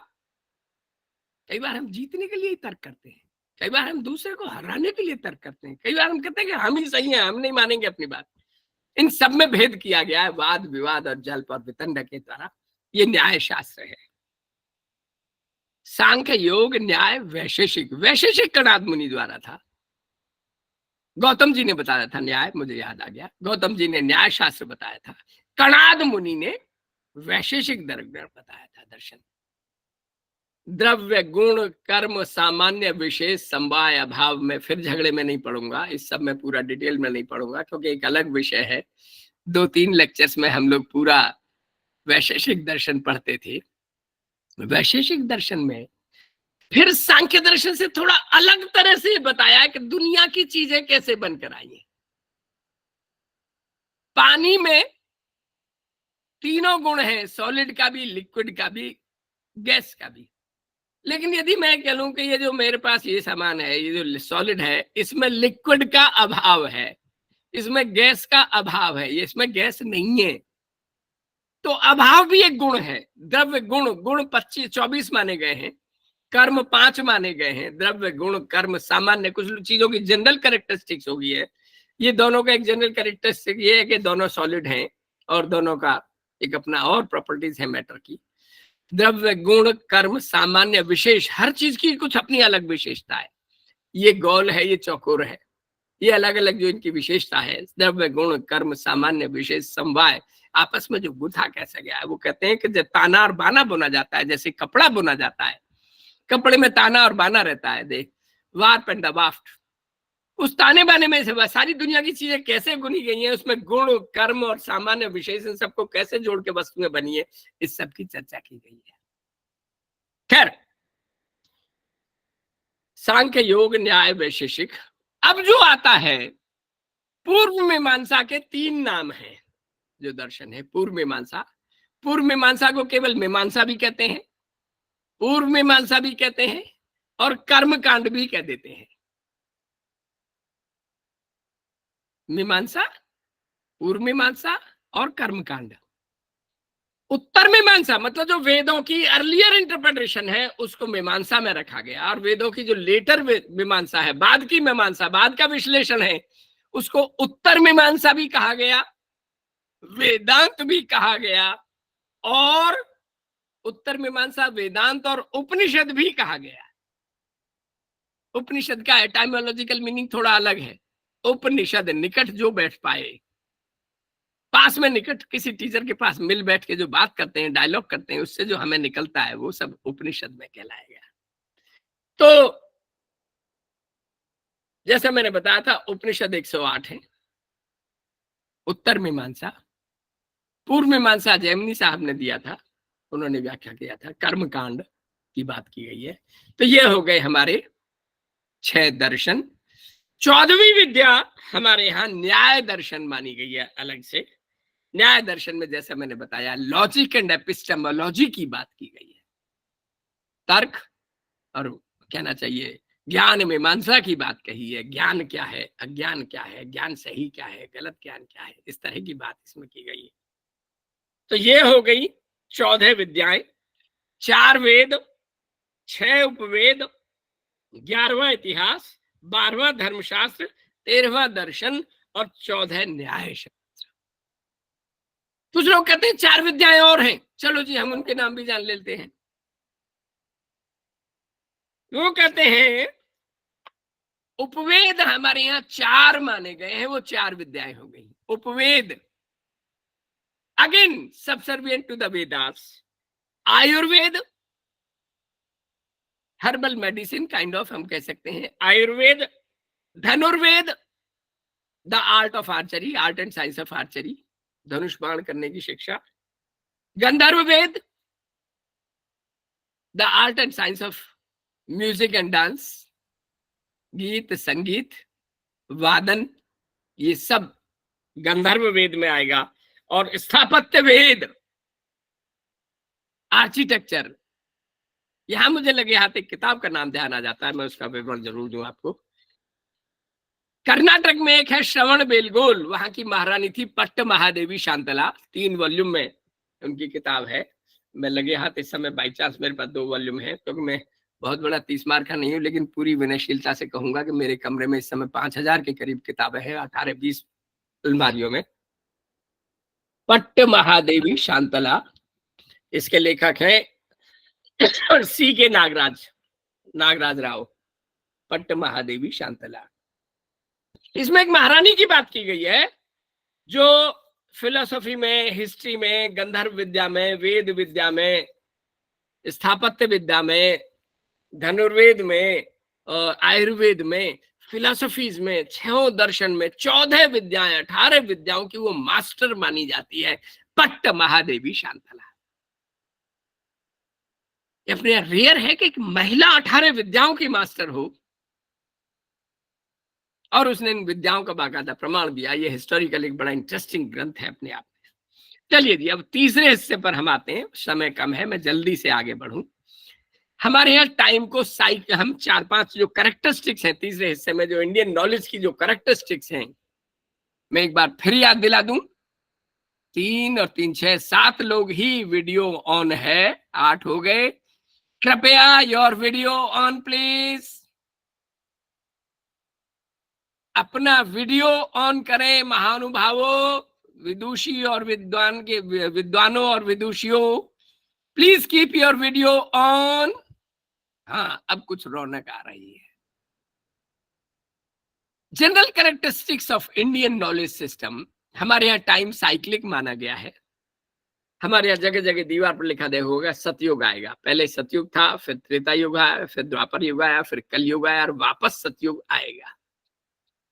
कई बार हम जीतने के लिए तर्क करते हैं, कई बार हम दूसरे को हराने के लिए तर्क करते हैं, कई बार हम कहते हैं कि हम ही सही हैं, हम नहीं मानेंगे अपनी बात। इन सब में भेद किया गया है वाद, विवाद और जल्प और वितंडा के द्वारा। ये न्याय शास्त्र है। सांख्य योग न्याय वैशेषिक कणाद मुनि द्वारा था। गौतम जी ने बताया था न्याय, मुझे याद आ गया, गौतम जी ने न्याय शास्त्र बताया था, कणाद मुनि ने वैशेषिक दर्शन बताया था, दर्शन। द्रव्य, गुण, कर्म, सामान्य, विशेष, समवाय, अभाव में फिर झगड़े में नहीं पढ़ूंगा, इस सब में पूरा डिटेल में नहीं पढ़ूंगा, क्योंकि एक अलग विषय है। 2-3 लेक्चर्स में हम लोग पूरा वैशेषिक दर्शन पढ़ते थे। वैशेषिक दर्शन में फिर सांख्य दर्शन से थोड़ा अलग तरह से बताया कि दुनिया की चीजें कैसे बनकर आई हैं। पानी में 3 गुण हैं, सॉलिड का भी, लिक्विड का भी, गैस का भी। लेकिन यदि मैं कह लूं कि ये जो मेरे पास ये सामान है, ये जो सॉलिड है, इसमें लिक्विड का अभाव है, इसमें गैस का अभाव है, ये इसमें गैस नहीं है, तो अभाव भी एक गुण है। द्रव्य गुण 24 माने गए हैं, कर्म 5 माने गए हैं। द्रव्य, गुण, कर्म, सामान्य, कुछ चीजों की जनरल कैरेक्टरिस्टिक्स होगी है। ये दोनों का एक जनरल कैरेक्टरिस्टिक ये है कि दोनों सॉलिड हैं और दोनों का एक अपना और प्रॉपर्टीज है मैटर की। द्रव्य, गुण, कर्म, सामान्य, विशेष, हर चीज की कुछ अपनी अलग विशेषता है। ये गोल है, ये चौकोर है, ये अलग अलग जो इनकी विशेषता है। द्रव्य, गुण, कर्म, सामान्य, विशेष, समवाय, आपस में जो गुथा कैसा गया है। वो कहते हैं कि जब ताना और बाना बुना जाता है, जैसे कपड़ा बुना जाता है, कपड़े में ताना और बाना रहता है, देख वार्प एंड द वाफ्ट। उस ताने बाने में से सारी दुनिया की चीजें कैसे बुनी गई हैं, उसमें गुण, कर्म और सामान्य विशेषण सबको कैसे जोड़ के वस्तुएं बनी है, इस सब की चर्चा की गई है। खैर, सांख्य, योग, न्याय, वैशेषिक। अब जो आता है, पूर्व मीमांसा के 3 नाम हैं जो दर्शन है। पूर्व मीमांसा, पूर्व मीमांसा को केवल मीमांसा भी कहते हैं, पूर्व मीमांसा भी कहते हैं और कर्म कांड भी कह देते हैं। मीमांसा, पूर्व मीमांसा और कर्म कांड। उत्तर मीमांसा मतलब जो वेदों की अर्लियर इंटरप्रिटेशन है उसको मीमांसा में रखा गया, और वेदों की जो लेटर मीमांसा है, बाद की मीमांसा, बाद का विश्लेषण है, उसको उत्तर मीमांसा भी कहा गया, वेदांत भी कहा गया, और उत्तर मीमांसा, वेदांत और उपनिषद भी कहा गया। उपनिषद का एटाइमोलॉजिकल मीनिंग थोड़ा अलग है। उपनिषद, निकट जो बैठ पाए, पास में, निकट किसी टीचर के पास मिल बैठ के जो बात करते हैं, डायलॉग करते हैं, उससे जो हमें निकलता है वो सब उपनिषद में कहलाएगा। तो जैसा मैंने बताया था, उपनिषद 108 है। उत्तर मीमांसा, पूर्व मीमांसा जैमिनी साहब ने दिया था, उन्होंने व्याख्या किया था, कर्म कांड की बात की गई है। तो ये हो गए हमारे 6 दर्शन। 14वीं विद्या हमारे यहाँ न्याय दर्शन मानी गई है अलग से। न्याय दर्शन में जैसा मैंने बताया, लॉजिक एंड एपिस्टेमोलॉजी की बात की गई है, तर्क और कहना चाहिए ज्ञान मीमांसा की बात कही है। ज्ञान क्या है, अज्ञान क्या है, ज्ञान सही क्या है, गलत ज्ञान क्या है, इस तरह की बात इसमें की गई है। तो ये हो गई 14 विद्याएं, 4 वेद, 6 उपवेद, 11वां इतिहास, 12वां धर्मशास्त्र, 13वां दर्शन और 14 न्याय शास्त्र। कुछ लोग कहते हैं 4 विद्याएं और हैं, चलो जी हम उनके नाम भी जान लेते हैं। वो कहते हैं उपवेद हमारे यहाँ 4 माने गए हैं, वो 4 विद्याएं हो गई। उपवेद again subservient to the Vedas. Ayurveda, herbal medicine kind of हम कह सकते हैं, Ayurveda. Dhanurveda, the art of archery, art and science of archery, धनुष बाण करने की शिक्षा। Gandharva Veda, the art and science of music and dance, गीत, संगीत, वादन, ये सब गंधर्व वेद में आएगा। और स्थापत्य वेद, आर्किटेक्चर। यहां मुझे लगे हाथ एक किताब का नाम ध्यान आ जाता है, मैं उसका विवरण जरूर दूं आपको। कर्नाटक में एक है श्रवण बेलगोल, वहां की महारानी थी पट्ट महादेवी शांतला, 3 वॉल्यूम में उनकी किताब है। मैं लगे हाथ इस समय बाई चांस मेरे पास 2 वॉल्यूम है, क्योंकि मैं बहुत बड़ा 30 मार्क का नहीं हूं, लेकिन पूरी विनयशीलता से कहूंगा कि मेरे कमरे में इस समय 5000 के करीब किताबें हैं, 18-20 अलमारियों में। पट्ट महादेवी शांतला, इसके लेखक हैं सी के नागराज राव। पट्ट महादेवी शांतला, इसमें एक महारानी की बात की गई है जो फिलोसफी में, हिस्ट्री में, गंधर्व विद्या में, वेद विद्या में, स्थापत्य विद्या में, धनुर्वेद में, आयुर्वेद में, फिलोसफीज में, 6 दर्शन में, 14 विद्याएं, 18 विद्याओं की वो मास्टर मानी जाती है, पट्ट महादेवी शांतला। अपने रेयर है कि एक महिला 18 विद्याओं की मास्टर हो और उसने इन विद्याओं का बाकायदा प्रमाण दिया। ये हिस्टोरिकल एक बड़ा इंटरेस्टिंग ग्रंथ है अपने आप में। चलिए जी, अब तीसरे हिस्से पर हम आते हैं, समय कम है, मैं जल्दी से आगे बढ़ूं। हमारे यहाँ टाइम को हम 4-5 जो कैरेक्टरिस्टिक्स हैं तीसरे हिस्से में, जो इंडियन नॉलेज की जो कैरेक्टरिस्टिक्स हैं, मैं एक बार फिर याद दिला दूं। 3 और 3 6 7 लोग ही वीडियो ऑन है, 8 हो गए। कृपया योर वीडियो ऑन प्लीज, अपना वीडियो ऑन करें महानुभावों, विदुषी और विद्वानों और विदुषियों, please keep your video on. हाँ, अब कुछ रौनक आ रही है। General characteristics of Indian knowledge system, हमारे यहाँ टाइम साइक्लिक माना गया है। हमारे यहाँ जगह जगह दीवार पर लिखा देखा होगा सतयुग आएगा। पहले सतयुग था, फिर त्रेता युग आया, फिर द्वापर युग आया, फिर कलयुग आया और वापस सतयुग आएगा।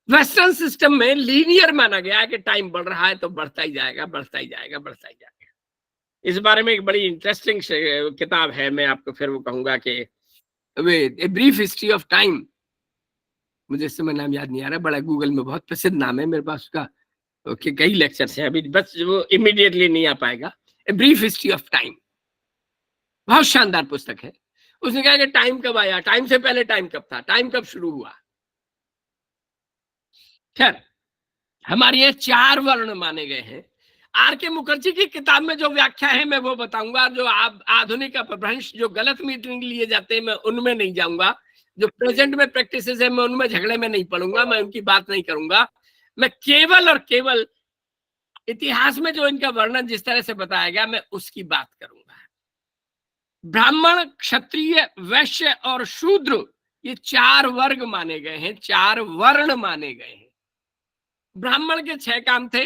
वेस्टर्न सिस्टम में लीनियर माना गया है कि टाइम बढ़ रहा है तो बढ़ता ही जाएगा, बढ़ता ही जाएगा, बढ़ता ही जाएगा। इस बारे में एक बड़ी इंटरेस्टिंग किताब है, मैं आपको फिर वो कहूंगा कि a brief history of time, मुझे इस समय नाम याद नहीं आ रहा, बड़ा गूगल में बहुत प्रसिद्ध नाम है मेरे पास उसका, ओके कई लेक्चर्स हैं अभी, बस वो इमीडिएटली नहीं आ पाएगा। A brief history of time बहुत शानदार पुस्तक है। उसने कहा कि टाइम कब आया, टाइम से पहले टाइम कब था, टाइम कब शुरू हुआ। खैर, हमारे ये 4 वर्ण माने गए हैं। आर के मुखर्जी की किताब में जो व्याख्या है मैं वो बताऊंगा। जो आप आधुनिक अपभ्रंश जो गलत मीनिंग लिए जाते हैं मैं उनमें नहीं जाऊंगा। जो प्रेजेंट में प्रैक्टिसेस है मैं उनमें झगड़े में नहीं पड़ूंगा, मैं उनकी बात नहीं करूंगा। मैं केवल और केवल इतिहास में जो इनका वर्णन जिस तरह से बताया गया मैं उसकी बात करूंगा। ब्राह्मण, क्षत्रिय, वैश्य और शूद्र ये 4 वर्ग माने गए हैं, 4 वर्ण माने गए हैं। ब्राह्मण के 6 काम थे: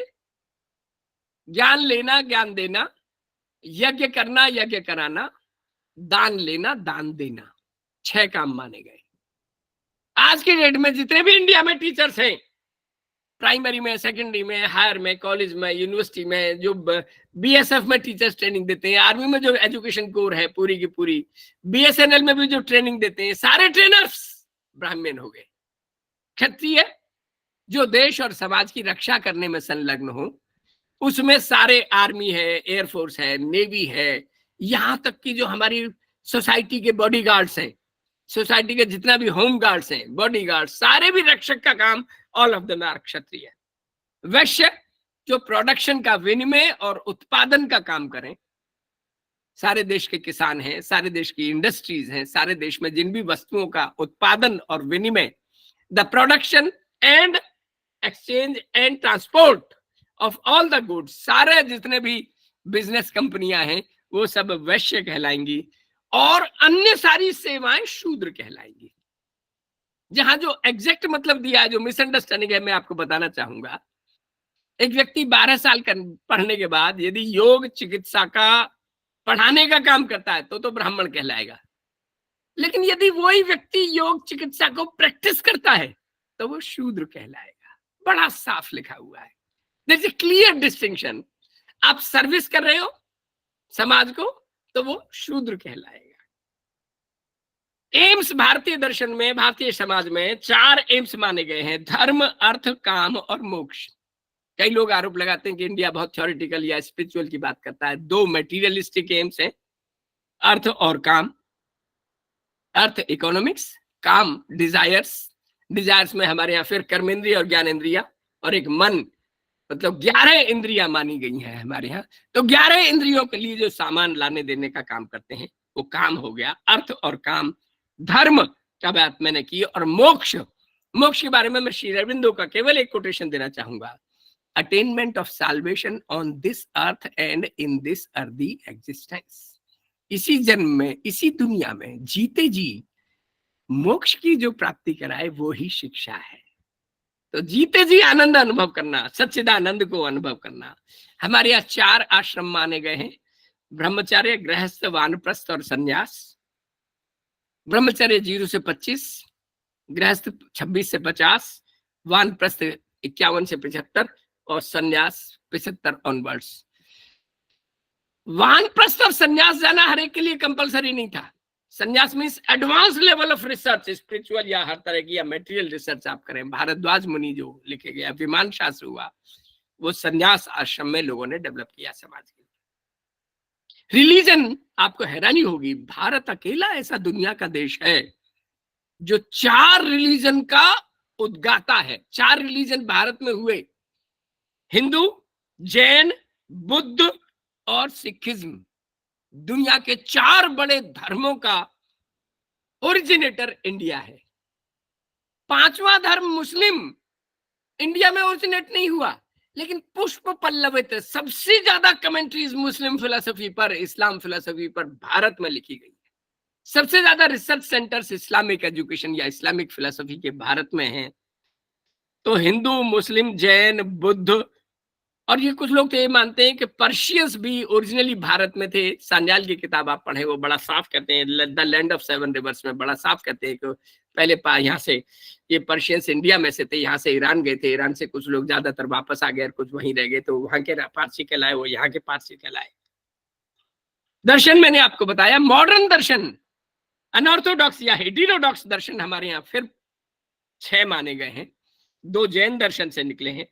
ज्ञान लेना, ज्ञान देना, यज्ञ करना, यज्ञ कराना, दान लेना, दान देना। 6 काम माने गए। आज की डेट में जितने भी इंडिया में टीचर्स हैं, प्राइमरी में, सेकेंडरी में, हायर में, कॉलेज में, यूनिवर्सिटी में, जो बीएसएफ में टीचर्स ट्रेनिंग देते हैं, आर्मी में जो एजुकेशन कोर है पूरी की पूरी, बीएसएनएल में भी जो ट्रेनिंग देते हैं, सारे ट्रेनर्स ब्राह्मण हो गए। क्षत्रिय जो देश और समाज की रक्षा करने में संलग्न हो, उसमें सारे आर्मी है, एयरफोर्स है, नेवी है, यहां तक कि जो हमारी सोसाइटी के बॉडीगार्ड्स हैं, सोसाइटी के जितना भी होम गार्ड्स हैं, बॉडीगार्ड, सारे भी रक्षक का काम, ऑल ऑफ देम आर क्षत्रिय। वैश्य जो प्रोडक्शन का विनिमय और उत्पादन का काम करें, सारे देश के किसान हैं, सारे देश की इंडस्ट्रीज हैं, सारे देश में जिन भी वस्तुओं का उत्पादन और विनिमय, the production and exchange and transport of all the goods, सारे जितने भी बिजनेस कंपनियां हैं वो सब वैश्य कहलाएंगी, और अन्य सारी सेवाएं शूद्र कहलाएंगी। जहां जो एग्जैक्ट मतलब दिया है, जो मिसअंडरस्टैंडिंग है, मैं आपको बताना चाहूंगा। एक व्यक्ति 12 साल पढ़ने के बाद यदि योग चिकित्सा का पढ़ाने का काम करता है तो ब्राह्मण कहलाएगा। लेकिन यदि वही व्यक्ति योग चिकित्सा को प्रैक्टिस करता है तो वो शूद्र कहलाएगा। बड़ा साफ लिखा हुआ है, there is a clear distinction. आप सर्विस कर रहे हो समाज को तो वो शूद्र कहलाएगा। एम्स भारतीय दर्शन में, भारतीय समाज में 4 एम्स माने गए हैं: धर्म, अर्थ, काम और मोक्ष। कई लोग आरोप लगाते हैं कि इंडिया बहुत थ्योरेटिकल या स्पिरिचुअल की बात करता है। 2 मटेरियलिस्टिक एम्स हैं, अर्थ और काम। अर्थ इकोनॉमिक्स, काम डिजायर्स, डिजायर्स में हमारे यहाँ फिर कर्मेंद्रिय और ज्ञानेंद्रिया, और एक मन, मतलब 11 इंद्रियां मानी गई हैं हमारे यहाँ। तो 11 इंद्रियों के लिए जो सामान लाने देने का काम करते हैं वो काम हो गया, अर्थ और काम। धर्म का बात मैंने की, और मोक्ष, मोक्ष के बारे में मैं श्री अरविंदो का केवल एक कोटेशन देना चाहूंगा: attainment of solvation on this earth and in this earthy existence. इसी जन्म में, इसी दुनिया में जीते जी मोक्ष की जो प्राप्ति कराए वो ही शिक्षा है। तो जीते जी आनंद अनुभव करना, सच्चिदानंद को अनुभव करना। हमारे यहाँ 4 आश्रम माने गए हैं: ब्रह्मचर्य, गृहस्थ, वानप्रस्थ और संन्यास। ब्रह्मचर्य 0 से 25, गृहस्थ 26 से 50, वानप्रस्थ 51 से 75 और संन्यास 75 ऑनवर्ड्स। वानप्रस्थ और संन्यास जाना हर एक के लिए कंपलसरी नहीं था। संन्यास means advance level of research, spiritual या हर तरह की या मटेरियल रिसर्च आप करें। भारद्वाज मुनि जो लिखे गया विमान शास्त्र हुआ, वो संन्यास आश्रम में लोगों ने डेवलप किया समाज के लिए। रिलीजन, आपको हैरानी होगी, भारत अकेला ऐसा दुनिया का देश है जो 4 रिलीजन का उद्गाता है। 4 रिलीजन भारत में हुए: हिंदू, जैन, बुद्ध और सिखिज्म। दुनिया के 4 बड़े धर्मों का ओरिजिनेटर इंडिया है। 5वां धर्म मुस्लिम इंडिया में ओरिजिनेट नहीं हुआ, लेकिन पुष्प पल्लवित सबसे ज्यादा कमेंट्रीज मुस्लिम फिलोसफी पर, इस्लाम फिलोसफी पर भारत में लिखी गई है। सबसे ज्यादा रिसर्च सेंटर्स इस्लामिक एजुकेशन या इस्लामिक फिलोसफी के भारत में हैं। तो हिंदू, मुस्लिम, जैन, बुद्ध और ये कुछ लोग तो ये मानते हैं कि पर्शियंस भी ओरिजिनली भारत में थे। सांजाल की किताब आप पढ़े, वो बड़ा साफ कहते हैं, the land of seven reverse में बड़ा साफ कहते हैं कि पहले यहाँ से ये पर्शियंस इंडिया में से थे, यहाँ से ईरान गए थे, ईरान से कुछ लोग ज्यादातर वापस आ गए और कुछ वहीं रह गए, तो वहां के पारसी कहलाए, वो यहाँ के पारसी कहलाए। दर्शन मैंने आपको बताया, मॉडर्न दर्शन, अनऑर्थोडॉक्स या हेटेरोडॉक्स दर्शन हमारे यहाँ फिर 6 माने गए हैं। 2 जैन दर्शन से निकले हैं,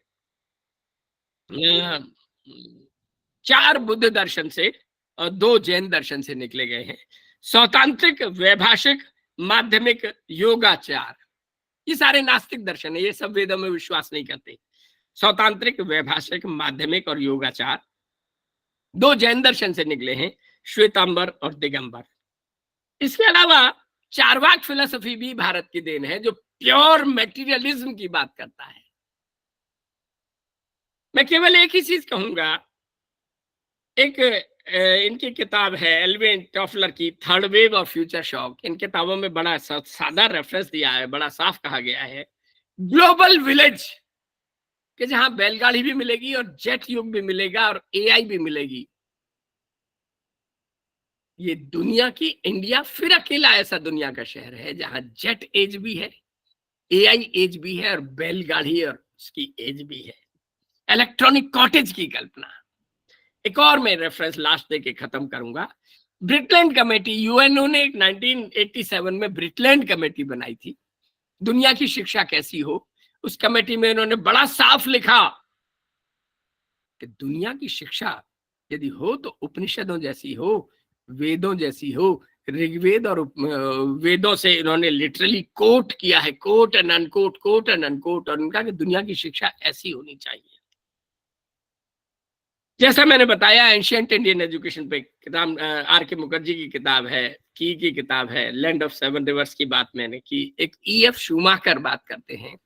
4 बुद्ध दर्शन से और 2 जैन दर्शन से निकले गए हैं। सौतांत्रिक, वैभाषिक, माध्यमिक, योगाचार, ये सारे नास्तिक दर्शन है, ये सब वेदों में विश्वास नहीं करते। सौतांत्रिक, वैभाषिक, माध्यमिक और योगाचार। 2 जैन दर्शन से निकले हैं, श्वेतांबर और दिगंबर। इसके अलावा चारवाक फिलोसफी भी भारत की देन है, जो प्योर मेटीरियलिज्म की बात करता है। मैं केवल एक ही चीज कहूंगा, एक इनकी किताब है एल्विन टॉफलर की, third wave of future shock. इन किताबों में बड़ा सादा रेफरेंस दिया है, बड़ा साफ कहा गया है, ग्लोबल विलेज, कि जहां बैलगाड़ी भी मिलेगी और जेट युग भी मिलेगा और एआई भी मिलेगी। ये दुनिया की, इंडिया फिर अकेला ऐसा दुनिया का शहर है जहां जेट एज भी है, एआई एज भी है और बैलगाड़ी और उसकी एज भी है। इलेक्ट्रॉनिक कॉटेज की कल्पना। एक और मैं रेफरेंस लास्ट दे के खत्म करूंगा। ब्रिटलैंड कमेटी, यूएनओ ने 1987 में ब्रिटलैंड कमेटी बनाई थी, दुनिया की शिक्षा कैसी हो। उस कमेटी में इन्होंने बड़ा साफ लिखा कि दुनिया की शिक्षा यदि हो तो उपनिषदों जैसी हो, वेदों जैसी हो। ऋग्वेद और वेदों से इन्होंने लिटरली कोट किया है, quote and unquote, quote and unquote, और उनका कि दुनिया की शिक्षा ऐसी होनी चाहिए। जैसा मैंने बताया, एंशिएंट इंडियन एजुकेशन पे किताब आर के मुखर्जी की किताब है, की किताब है, लैंड ऑफ सेवन रिवर्स की बात मैंने की। एक ईएफ शूमाकर बात करते हैं,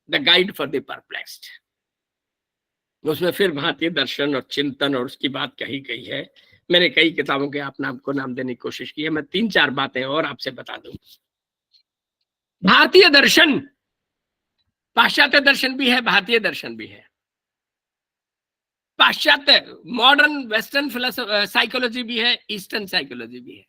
the guide for the perplexed, उसमें फिर भारतीय दर्शन और चिंतन और उसकी बात कही गई है। मैंने कई किताबों के आपको नाम देने की कोशिश की है। मैं 3-4 बातें और आपसे बता दूं। भारतीय दर्शन, पाश्चात्य दर्शन भी है, भारतीय दर्शन भी है। पाश्चात्य मॉडर्न वेस्टर्न साइकोलॉजी भी है, ईस्टर्न साइकोलॉजी भी है।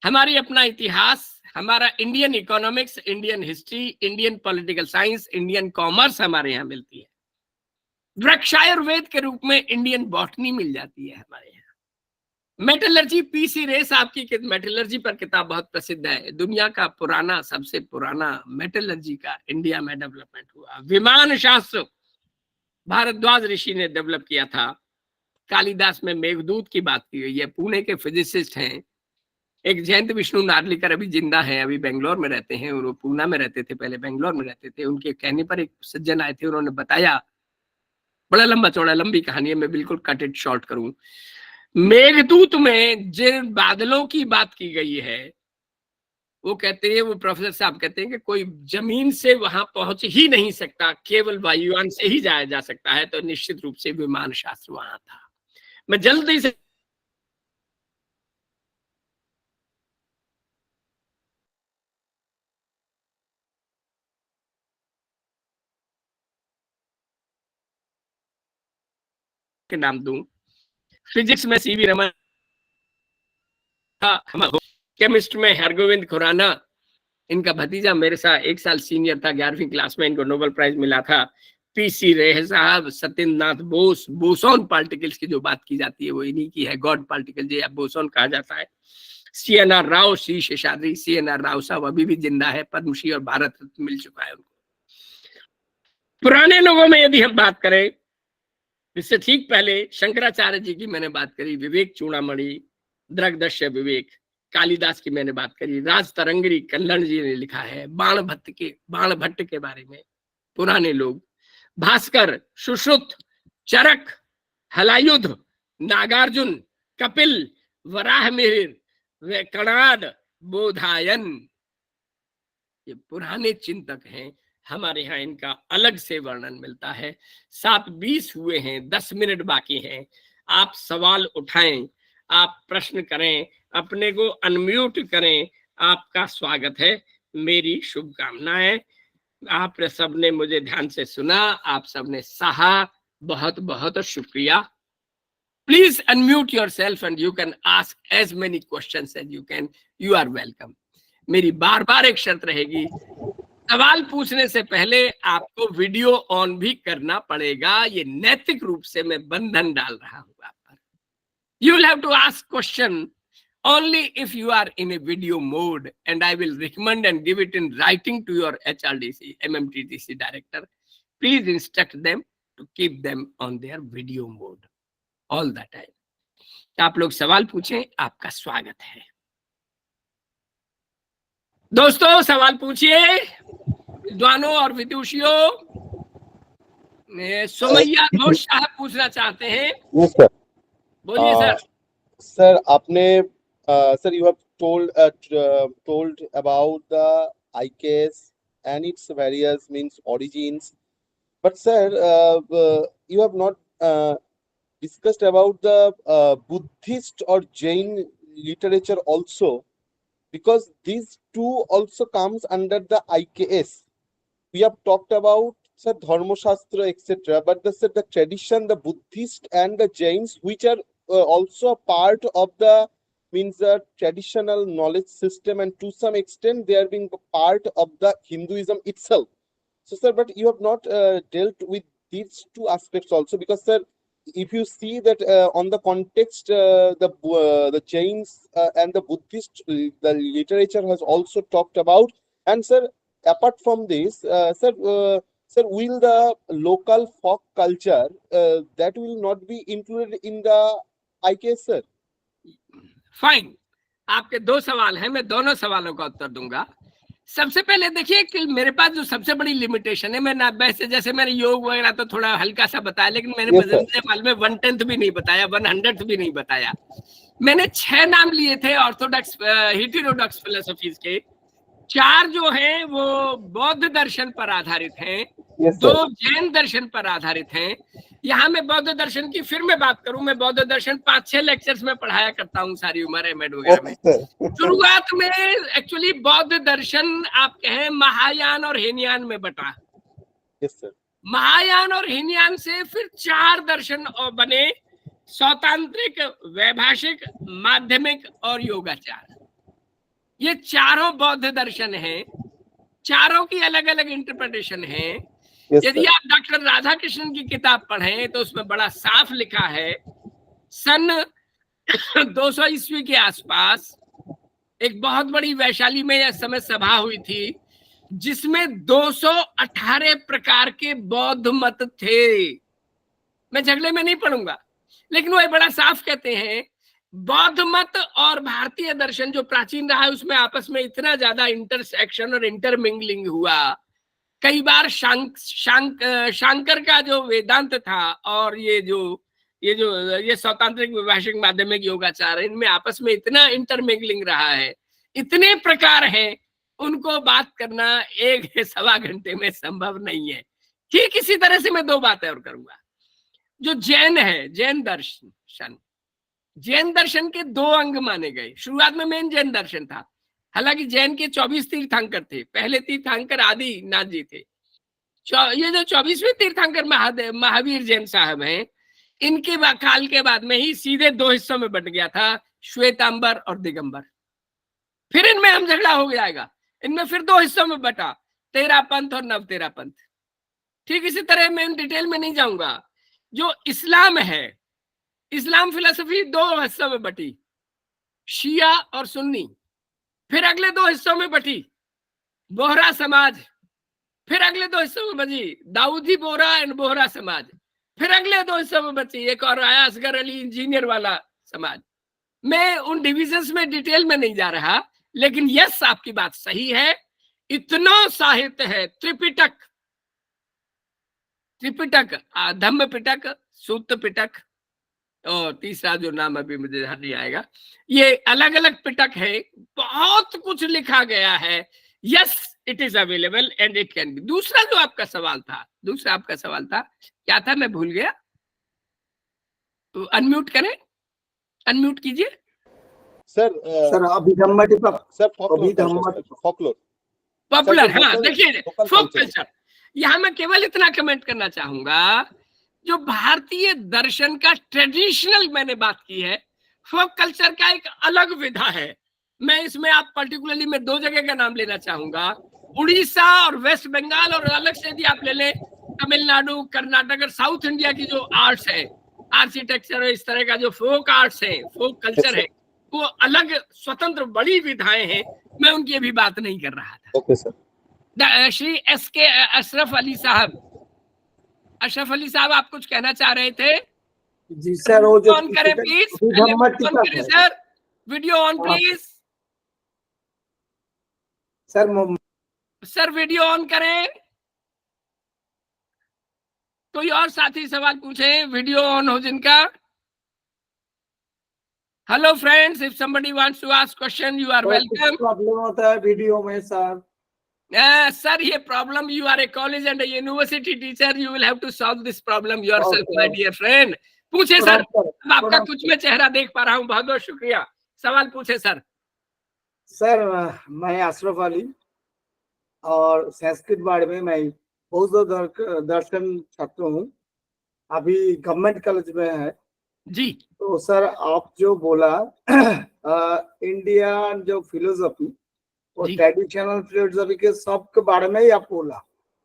हमारी अपना इतिहास, हमारा Indian economics, Indian history, Indian political science, Indian commerce हमारे यहाँ मिलती है। वृक्षायुर्वेद के रूप में इंडियन बॉटनी मिल जाती है हमारे यहाँ। मेटलर्जी, पीसी रे साहब की मेटलर्जी पर किताब बहुत प्रसिद्ध है। दुनिया का पुराना, सबसे पुराना मेटलर्जी का इंडिया में डेवलपमेंट हुआ। विमान शास्त्र भारद्वाज ऋषि ने डेवलप किया था। कालिदास में मेघदूत की बात की गई है। पुणे के फिजिसिस्ट हैं एक जयंत विष्णु नार्लिकर, अभी जिंदा है, अभी बेंगलोर में रहते हैं। वो पूना में रहते थे, पहले बेंगलोर में रहते थे। उनके कहने पर एक सज्जन आए थे, उन्होंने बताया, बड़ा लंबा चौड़ा, लंबी कहानी है, मैं बिल्कुल कट इट शॉर्ट करूं। मेघदूत में जिन बादलों की बात की गई है, वो कहते हैं, वो प्रोफेसर साहब कहते हैं कि कोई जमीन से वहां पहुंच ही नहीं सकता, केवल वायुयान से ही जाया जा सकता है। तो निश्चित रूप से विमान शास्त्र वहां था। मैं जल्दी से के नाम दूं। फिजिक्स में सीवी रमन था, केमिस्ट में हरगोविंद खुराना, इनका भतीजा मेरे साथ 1 साल सीनियर था, 11वीं क्लास में, इनको नोबेल प्राइज मिला था। पीसी रे साहब, सत्येंद्र नाथ बोस, बोसोन पार्टिकल्स की जो बात की जाती है वो इन्हीं की है, गॉड पार्टिकल जो बोसोन कहा जाता है। सीएनआर राव, सी शेषाद्री, सीएनआर राव साहब अभी भी जिंदा है, पद्मश्री और भारत रत्न मिल चुका है उनको। पुराने लोगों में यदि हम बात करें, इससे ठीक पहले शंकराचार्य जी की मैंने बात करी, विवेक चूड़ामणि, दृग्दश्य विवेक, कालिदास की मैंने बात करी, राज तरंगिणी कल्लण जी ने लिखा है, बाण भट्ट के बारे में पुराने लोग, भास्कर, सुश्रुत, चरक, हलायुध, नागार्जुन, कपिल, वराहमिहिर, कणाद, बोधायन, ये पुराने चिंतक हैं। हमारे यहाँ इनका अलग से वर्णन मिलता है। 7:20 हुए हैं, 10 मिनट बाकी हैं। आप सवाल उठाएं, आप प्रश्न करें, अपने को अनम्यूट करें। आपका स्वागत है, मेरी शुभकामनाएं। आप सबने मुझे ध्यान से सुना, आप सबने सहा, बहुत बहुत शुक्रिया। Please unmute yourself and you can ask as many questions as you can. You are welcome. मेरी बार बार एक शर्त रहेगी, सवाल पूछने से पहले आपको वीडियो ऑन भी करना पड़ेगा। ये नैतिक रूप से मैं बंधन डाल रहा हूं आप पर। You will have to ask question only if you are in a video mode, and I will recommend and give it in writing to your HRDC MMTTC director. Please instruct them to keep them on their video mode all the time. आप लोग सवाल पूछें, आपका स्वागत है। दोस्तों सवाल पूछिए, विद्वानों और विदुषियों। सोमैया घोष साहब पूछना चाहते हैं। Yes, sir. बोलिए सर। Sir, आपने sir, you have told about the IKS and its various means origins, but sir, you have not discussed about the Buddhist or Jain literature also, because these two also comes under the IKS. We have talked about sir Dharma Shastra etc., but the tradition, the Buddhist and the Jains, which are also a part of the means the traditional knowledge system, and to some extent they are being part of the Hinduism itself. So sir, but you have not dealt with these two aspects also, because sir, if you see that on the context, the Jains and the Buddhist, the literature has also talked about. And sir, apart from this, sir, will the local folk culture that will not be included in the IKS, sir? Fine, आपके दो सवाल हैं, मैं दोनों सवालों का उत्तर दूंगा। सबसे पहले देखिए कि मेरे पास जो सबसे बड़ी लिमिटेशन है, मैं ना वैसे जैसे मैंने योग वगैरह तो थोड़ा हल्का सा बताया, लेकिन मैंने बजरंग में 1/10 भी नहीं बताया, 100th भी नहीं बताया। मैंने 6 नाम लिए थे ऑर्थोडॉक्स हेटेरोडॉक्स फिलोसफीज के। 4 जो हैं वो बौद्ध दर्शन पर आधारित हैं, 2 जैन दर्शन पर आधारित हैं। यहाँ मैं बौद्ध दर्शन की फिर मैं बात करूं, मैं बौद्ध दर्शन 5-6 लेक्चर्स में पढ़ाया करता हूँ सारी उम्र एमएड वगैरह में। शुरुआत में एक्चुअली बौद्ध दर्शन आप कहें महायान और हीनयान में बटा। महायान और हीनयान से फिर 4 दर्शन बने, सौतांत्रिक, वैभाषिक, माध्यमिक और योगाचार। ये चारों बौद्ध दर्शन हैं, चारों की अलग अलग इंटरप्रिटेशन है। यदि आप डॉक्टर राधाकृष्णन की किताब पढ़ें तो उसमें बड़ा साफ लिखा है, सन 200 ईस्वी के आसपास एक बहुत बड़ी वैशाली में यह समय सभा हुई थी, जिसमें 218 प्रकार के बौद्ध मत थे। मैं झगड़े में नहीं पढ़ूंगा, लेकिन वो बड़ा साफ कहते हैं बौद्ध मत और भारतीय दर्शन जो प्राचीन रहा है उसमें आपस में इतना ज्यादा इंटरसेक्शन और इंटरमिंगलिंग हुआ। कई बार शांकर का जो वेदांत था और ये सौतांत्रिक, वैभाषिक, माध्यमिक, योगाचार, इनमें आपस में इतना इंटरमिंगलिंग रहा है, इतने प्रकार हैं, उनको बात करना 1-1.25 घंटे में संभव नहीं है। ठीक इसी तरह से मैं 2 बातें और करूंगा। जो जैन है, जैन दर्शन के 2 अंग माने गए। शुरुआत में मेन जैन दर्शन था, हालांकि जैन के 24 तीर्थंकर थे। पहले तीर्थंकर आदि नाथ जी थे। ये जो 24वें तीर्थंकर महावीर जैन साहब हैं, इनके काल के बाद में ही सीधे 2 हिस्सों में बट गया था, श्वेतांबर और दिगंबर। फिर इनमें हम झगड़ा हो जाएगा, इनमें फिर 2 हिस्सों में बटा, 13 पंथ और नवतेरा पंथ। ठीक इसी तरह मैं डिटेल में नहीं जाऊंगा। जो इस्लाम है, इस्लाम फिलोसफी 2 हिस्सों में बटी, शिया और सुन्नी। फिर अगले 2 हिस्सों में बटी बोहरा समाज। फिर अगले 2 हिस्सों में बची दाऊदी बोहरा एंड बोहरा समाज। फिर अगले 2 हिस्सों में बची एक और आया असगर अली इंजीनियर वाला समाज। मैं उन डिविजन्स में डिटेल में नहीं जा रहा, लेकिन यस, आपकी बात सही है। इतना साहित्य है, त्रिपिटक, धम्म पिटक, सूत्र पिटक, और तीसरा जो नाम अभी मुझे ध्यान नहीं आएगा, ये अलग अलग पिटक है, बहुत कुछ लिखा गया है। Yes, it is available and it can be. दूसरा आपका सवाल था क्या था, मैं भूल गया। तो अनम्यूट करें, अनम्यूट कीजिए सर। पॉपुलर, हाँ देखिए, फोक कल्चर। यहाँ मैं केवल इतना कमेंट करना चाहूंगा, जो भारतीय दर्शन का ट्रेडिशनल मैंने बात की है, फोक कल्चर का एक अलग विधा है। मैं इसमें आप पर्टिकुलरली मैं 2 जगह का नाम लेना चाहूंगा, उड़ीसा और वेस्ट बंगाल, और अलग से यदि आप ले लें तमिलनाडु, कर्नाटक और साउथ इंडिया की जो आर्ट्स है, आर्किटेक्चर, इस तरह का जो फोक आर्ट्स है, फोक कल्चर है, वो अलग स्वतंत्र बड़ी विधाएं हैं। मैं उनकी अभी बात नहीं कर रहा था। Okay sir. Shri SK Ashraf Ali साहब, अशरफ अली साहब आप कुछ कहना चाह रहे थे? जी सर, वो जो ऑन करें प्लीज, मोहम्मद ऑन टिकट करें है sir, video on please sir, sir, video on करें। कोई और साथी सवाल पूछे, वीडियो ऑन हो जिनका। Hello friends, if somebody wants to ask question, you are welcome. Problem होता है वीडियो में सर। सर, ये problem, you are a college and a university teacher, you will have to solve this problem yourself, my dear friend. पूछे sir, आपका कुछ में चेहरा देख पा रहा हूँ, बहुत बहुत शुक्रिया। सवाल पूछे सर। सर, मैं अशरफ अली और संस्कृत बारे में मैं बौद्ध दर्शन छात्र हूँ, अभी गवर्नमेंट कॉलेज में है जी। तो सर आप जो बोला इंडिया जो फिलोसफी, वो जी। ट्रेडिशनल फिलोसफी के सब के बारे में ही आप बोला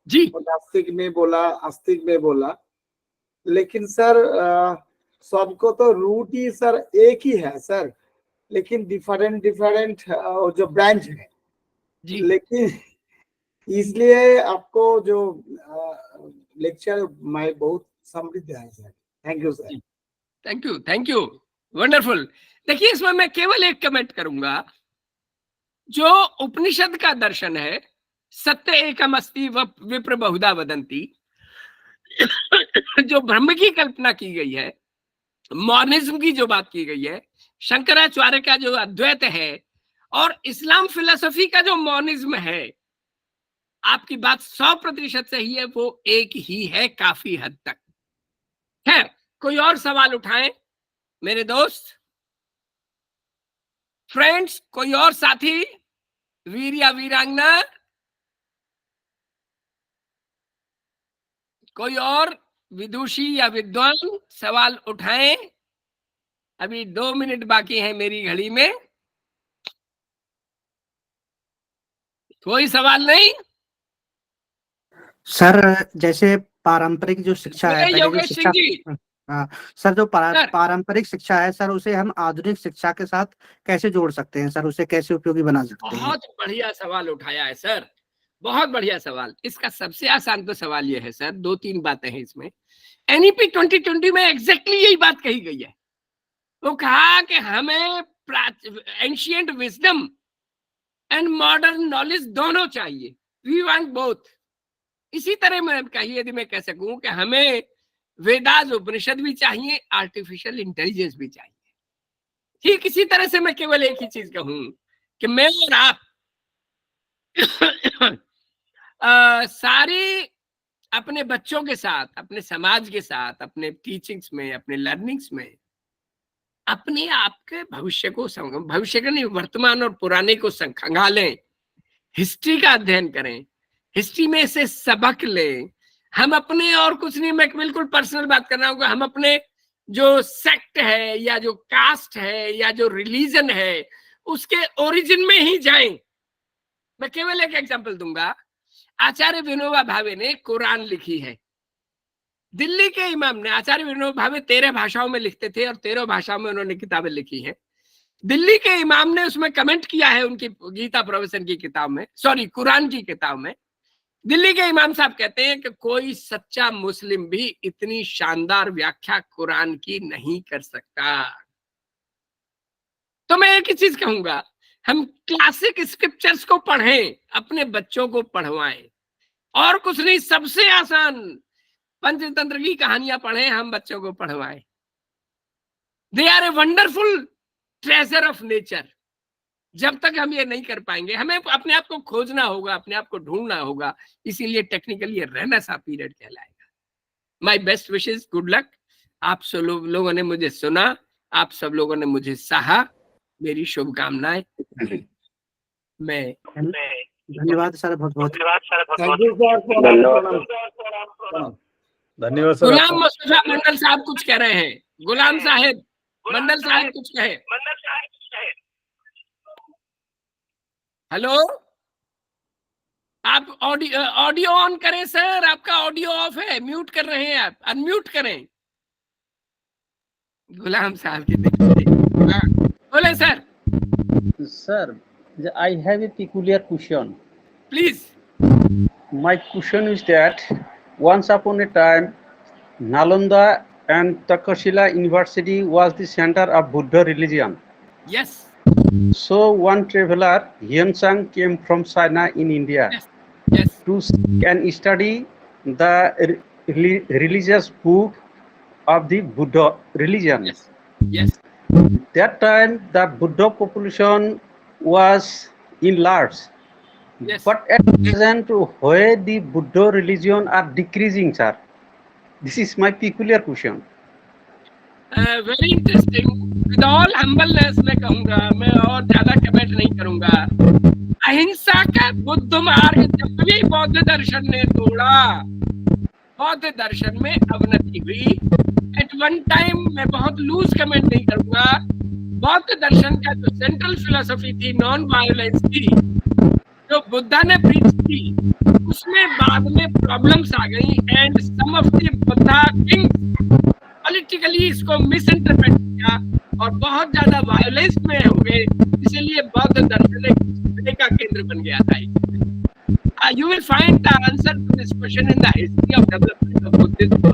जी। नास्तिक में बोला, आस्तिक में बोला, लेकिन सर सबको तो रूट ही सर एक ही है सर, लेकिन डिफरेंट डिफरेंट जो ब्रांच है जी। लेकिन इसलिए आपको जो लेक्चर मैं बहुत समृद्ध है sir. Thank you sir. Thank you, thank you, wonderful. देखिए, इसमें मैं केवल एक कमेंट करूंगा, जो उपनिषद का दर्शन है, सत्य एकम अस्ति विप्र बहुधा वदंती, जो ब्रह्म की कल्पना की गई है, मॉर्निज्म की जो बात की गई है, शंकराचार्य का जो अद्वैत है, और इस्लाम फिलोसफी का जो मॉर्निज्म है, आपकी बात 100% सही है, वो एक ही है काफी हद तक। है कोई और सवाल उठाएं मेरे दोस्त, फ्रेंड्स? कोई और साथी, वीर या वीरांगना, कोई और विदुषी या विद्वान सवाल उठाएं? अभी 2 मिनट बाकी हैं मेरी घड़ी में। कोई सवाल नहीं? सर, जैसे पारंपरिक जो शिक्षा है, पहले जो योगेश शिक्षा, सिंह जी, हाँ सर, जो सर। पारंपरिक शिक्षा है सर, उसे हम आधुनिक शिक्षा के साथ कैसे जोड़ सकते हैं सर, उसे कैसे उपयोगी बना सकते हैं? बहुत बढ़िया सवाल उठाया है सर, बहुत बढ़िया सवाल। इसका सबसे आसान तो सवाल यह है सर, 2-3 बातें हैं इसमें। NEP 2020 में एग्जैक्टली यही बात कही गई है। वो कहा कि हमें ancient wisdom and modern knowledge दोनों चाहिए, वी वांट बोथ। इसी तरह मैं कहिए, यदि मैं कह सकूं कि हमें वेदास उपनिषद भी चाहिए, आर्टिफिशियल इंटेलिजेंस भी चाहिए। ठीक इसी तरह से मैं केवल एक ही चीज कहूं कि मैं और आप सारी अपने बच्चों के साथ, अपने समाज के साथ, अपने टीचिंग्स में, अपने लर्निंग्स में अपने आप के भविष्य को, भविष्य का नहीं, वर्तमान और पुराने को खंगालें, हिस्ट्री का अध्ययन करें, हिस्ट्री में से सबक लें। हम अपने, और कुछ नहीं, मैं बिल्कुल पर्सनल बात कर रहा हूँ, हम अपने जो सेक्ट है या जो कास्ट है या जो रिलीजन है, उसके ओरिजिन में ही जाएं। मैं केवल एक एग्जांपल दूंगा। आचार्य विनोबा भावे ने कुरान लिखी है। दिल्ली के इमाम ने, आचार्य विनोबा भावे 13 भाषाओं में लिखते थे और 13 भाषाओं में उन्होंने किताबें लिखी हैं। दिल्ली के इमाम ने उसमें कमेंट किया है, उनकी गीता प्रवचन की किताब में, सॉरी कुरान की किताब में। दिल्ली के इमाम साहब कहते हैं कि कोई सच्चा मुस्लिम भी इतनी शानदार व्याख्या कुरान की नहीं कर सकता। तो मैं एक ही चीज कहूंगा, हम क्लासिक स्क्रिप्चर्स को पढ़ें, अपने बच्चों को पढ़वाएं, और कुछ नहीं, सबसे आसान पंचतंत्र की कहानियां पढ़ें, हम बच्चों को पढ़वाएं। They are a wonderful treasure of nature. जब तक हम ये नहीं कर पाएंगे, हमें अपने आप को खोजना होगा, अपने आप को ढूंढना होगा। इसीलिए टेक्निकली ये रेनेसां पीरियड कहलाएगा। My best wishes, good luck. आप सब लोगों ने मुझे सुना, आप सब लोगों ने मुझे सहा, मेरी शुभकामनाएं। मैं धन्यवाद सर, बहुत बहुत थैंक यू सर। धन्यवाद सर गुलाम आपका। मुस्तफा मंडल साहब कुछ कह रहे हैं। गुलाम साहिब मंडल साहब कुछ कहे। हेलो, आप ऑडियो ऑन करें सर, आपका ऑडियो ऑफ है, म्यूट कर रहे हैं आप, अनम्यूट करें। गुलाम साहब की दिक्कत। हाँ, बोले sir, Sir, I have a peculiar question. Please. My question is that once upon a time, Nalanda and Takashila University was the center of Buddha religion. Yes So one traveler, Hyun-sang, came from China in India yes to seek and study the religious book of the Buddha religion. Yes yes That time, the Buddha population was in large. Yes. But at present, where the Buddha religion are decreasing, sir? This is my peculiar question. Very interesting. With all humbleness मैं कहूंगा, मैं और ज्यादा comment नहीं करूंगा। अहिंसा का बुद्ध मार्ग जब भी बौद्ध दर्शन ने तोड़ा, बौद्ध दर्शन में अवनति हुई। एट वन टाइम, मैं बहुत लूज कमेंट नहीं करूंगा, बौद्ध दर्शन का जो सेंट्रल फिलोसफी थी नॉन वायलेंस की, जो बुद्धा ने प्रीच की, उसमें बाद में प्रॉब्लम्स आ गई and some of the Buddha kings politically इसको मिस इंटरप्रेट किया और बहुत ज्यादा वायलेंस में हुए, इसलिए बौद्ध दर्शन एक झगड़े का केंद्र बन गया था। You will find the answer to this question in the history of development of Buddhism.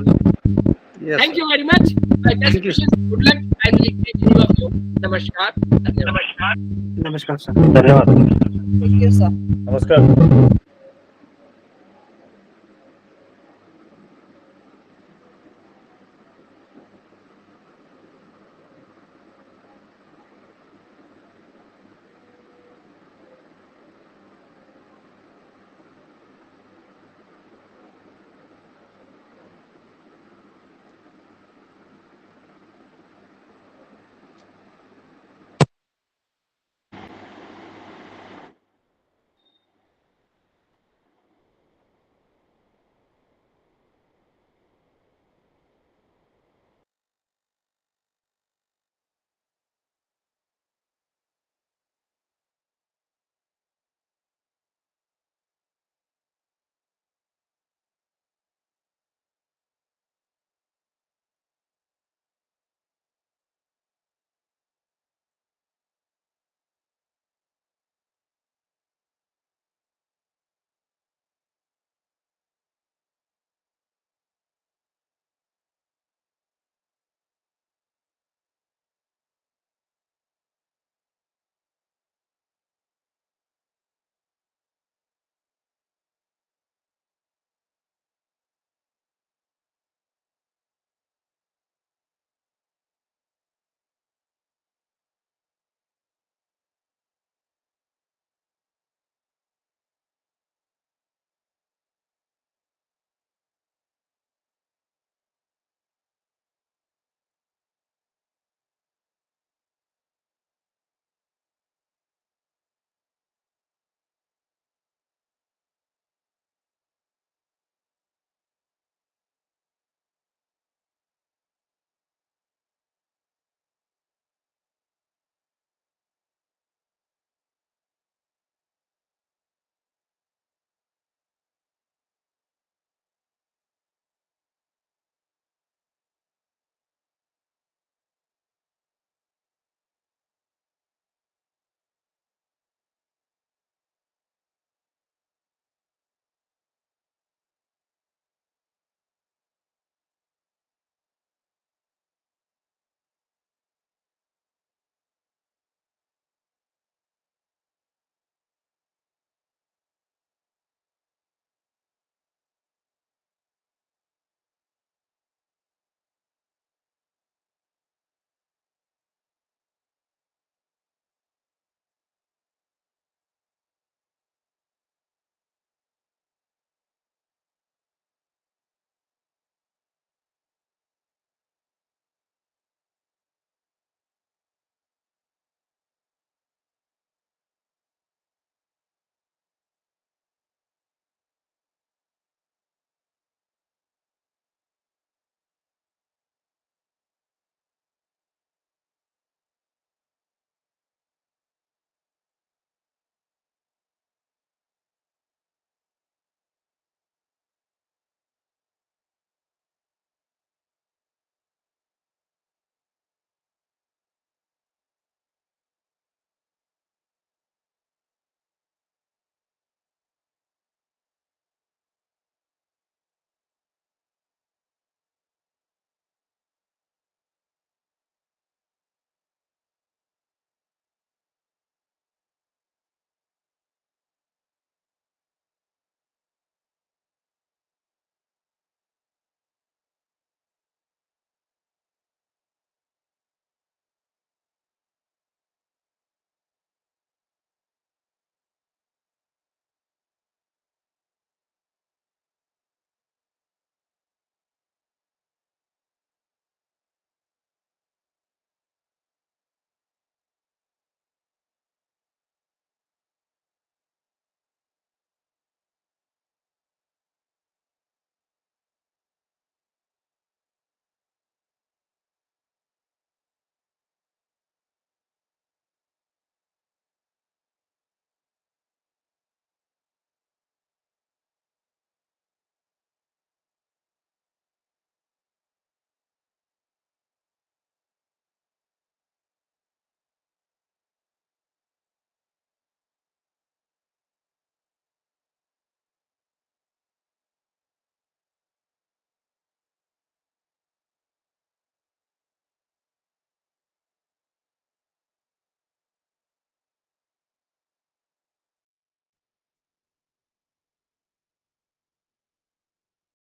Yes, thank you very much. My best wishes, good luck, I will take of you. नमस्कार। नमस्कार सर। धन्यवाद। Thank you, sir. नमस्कार।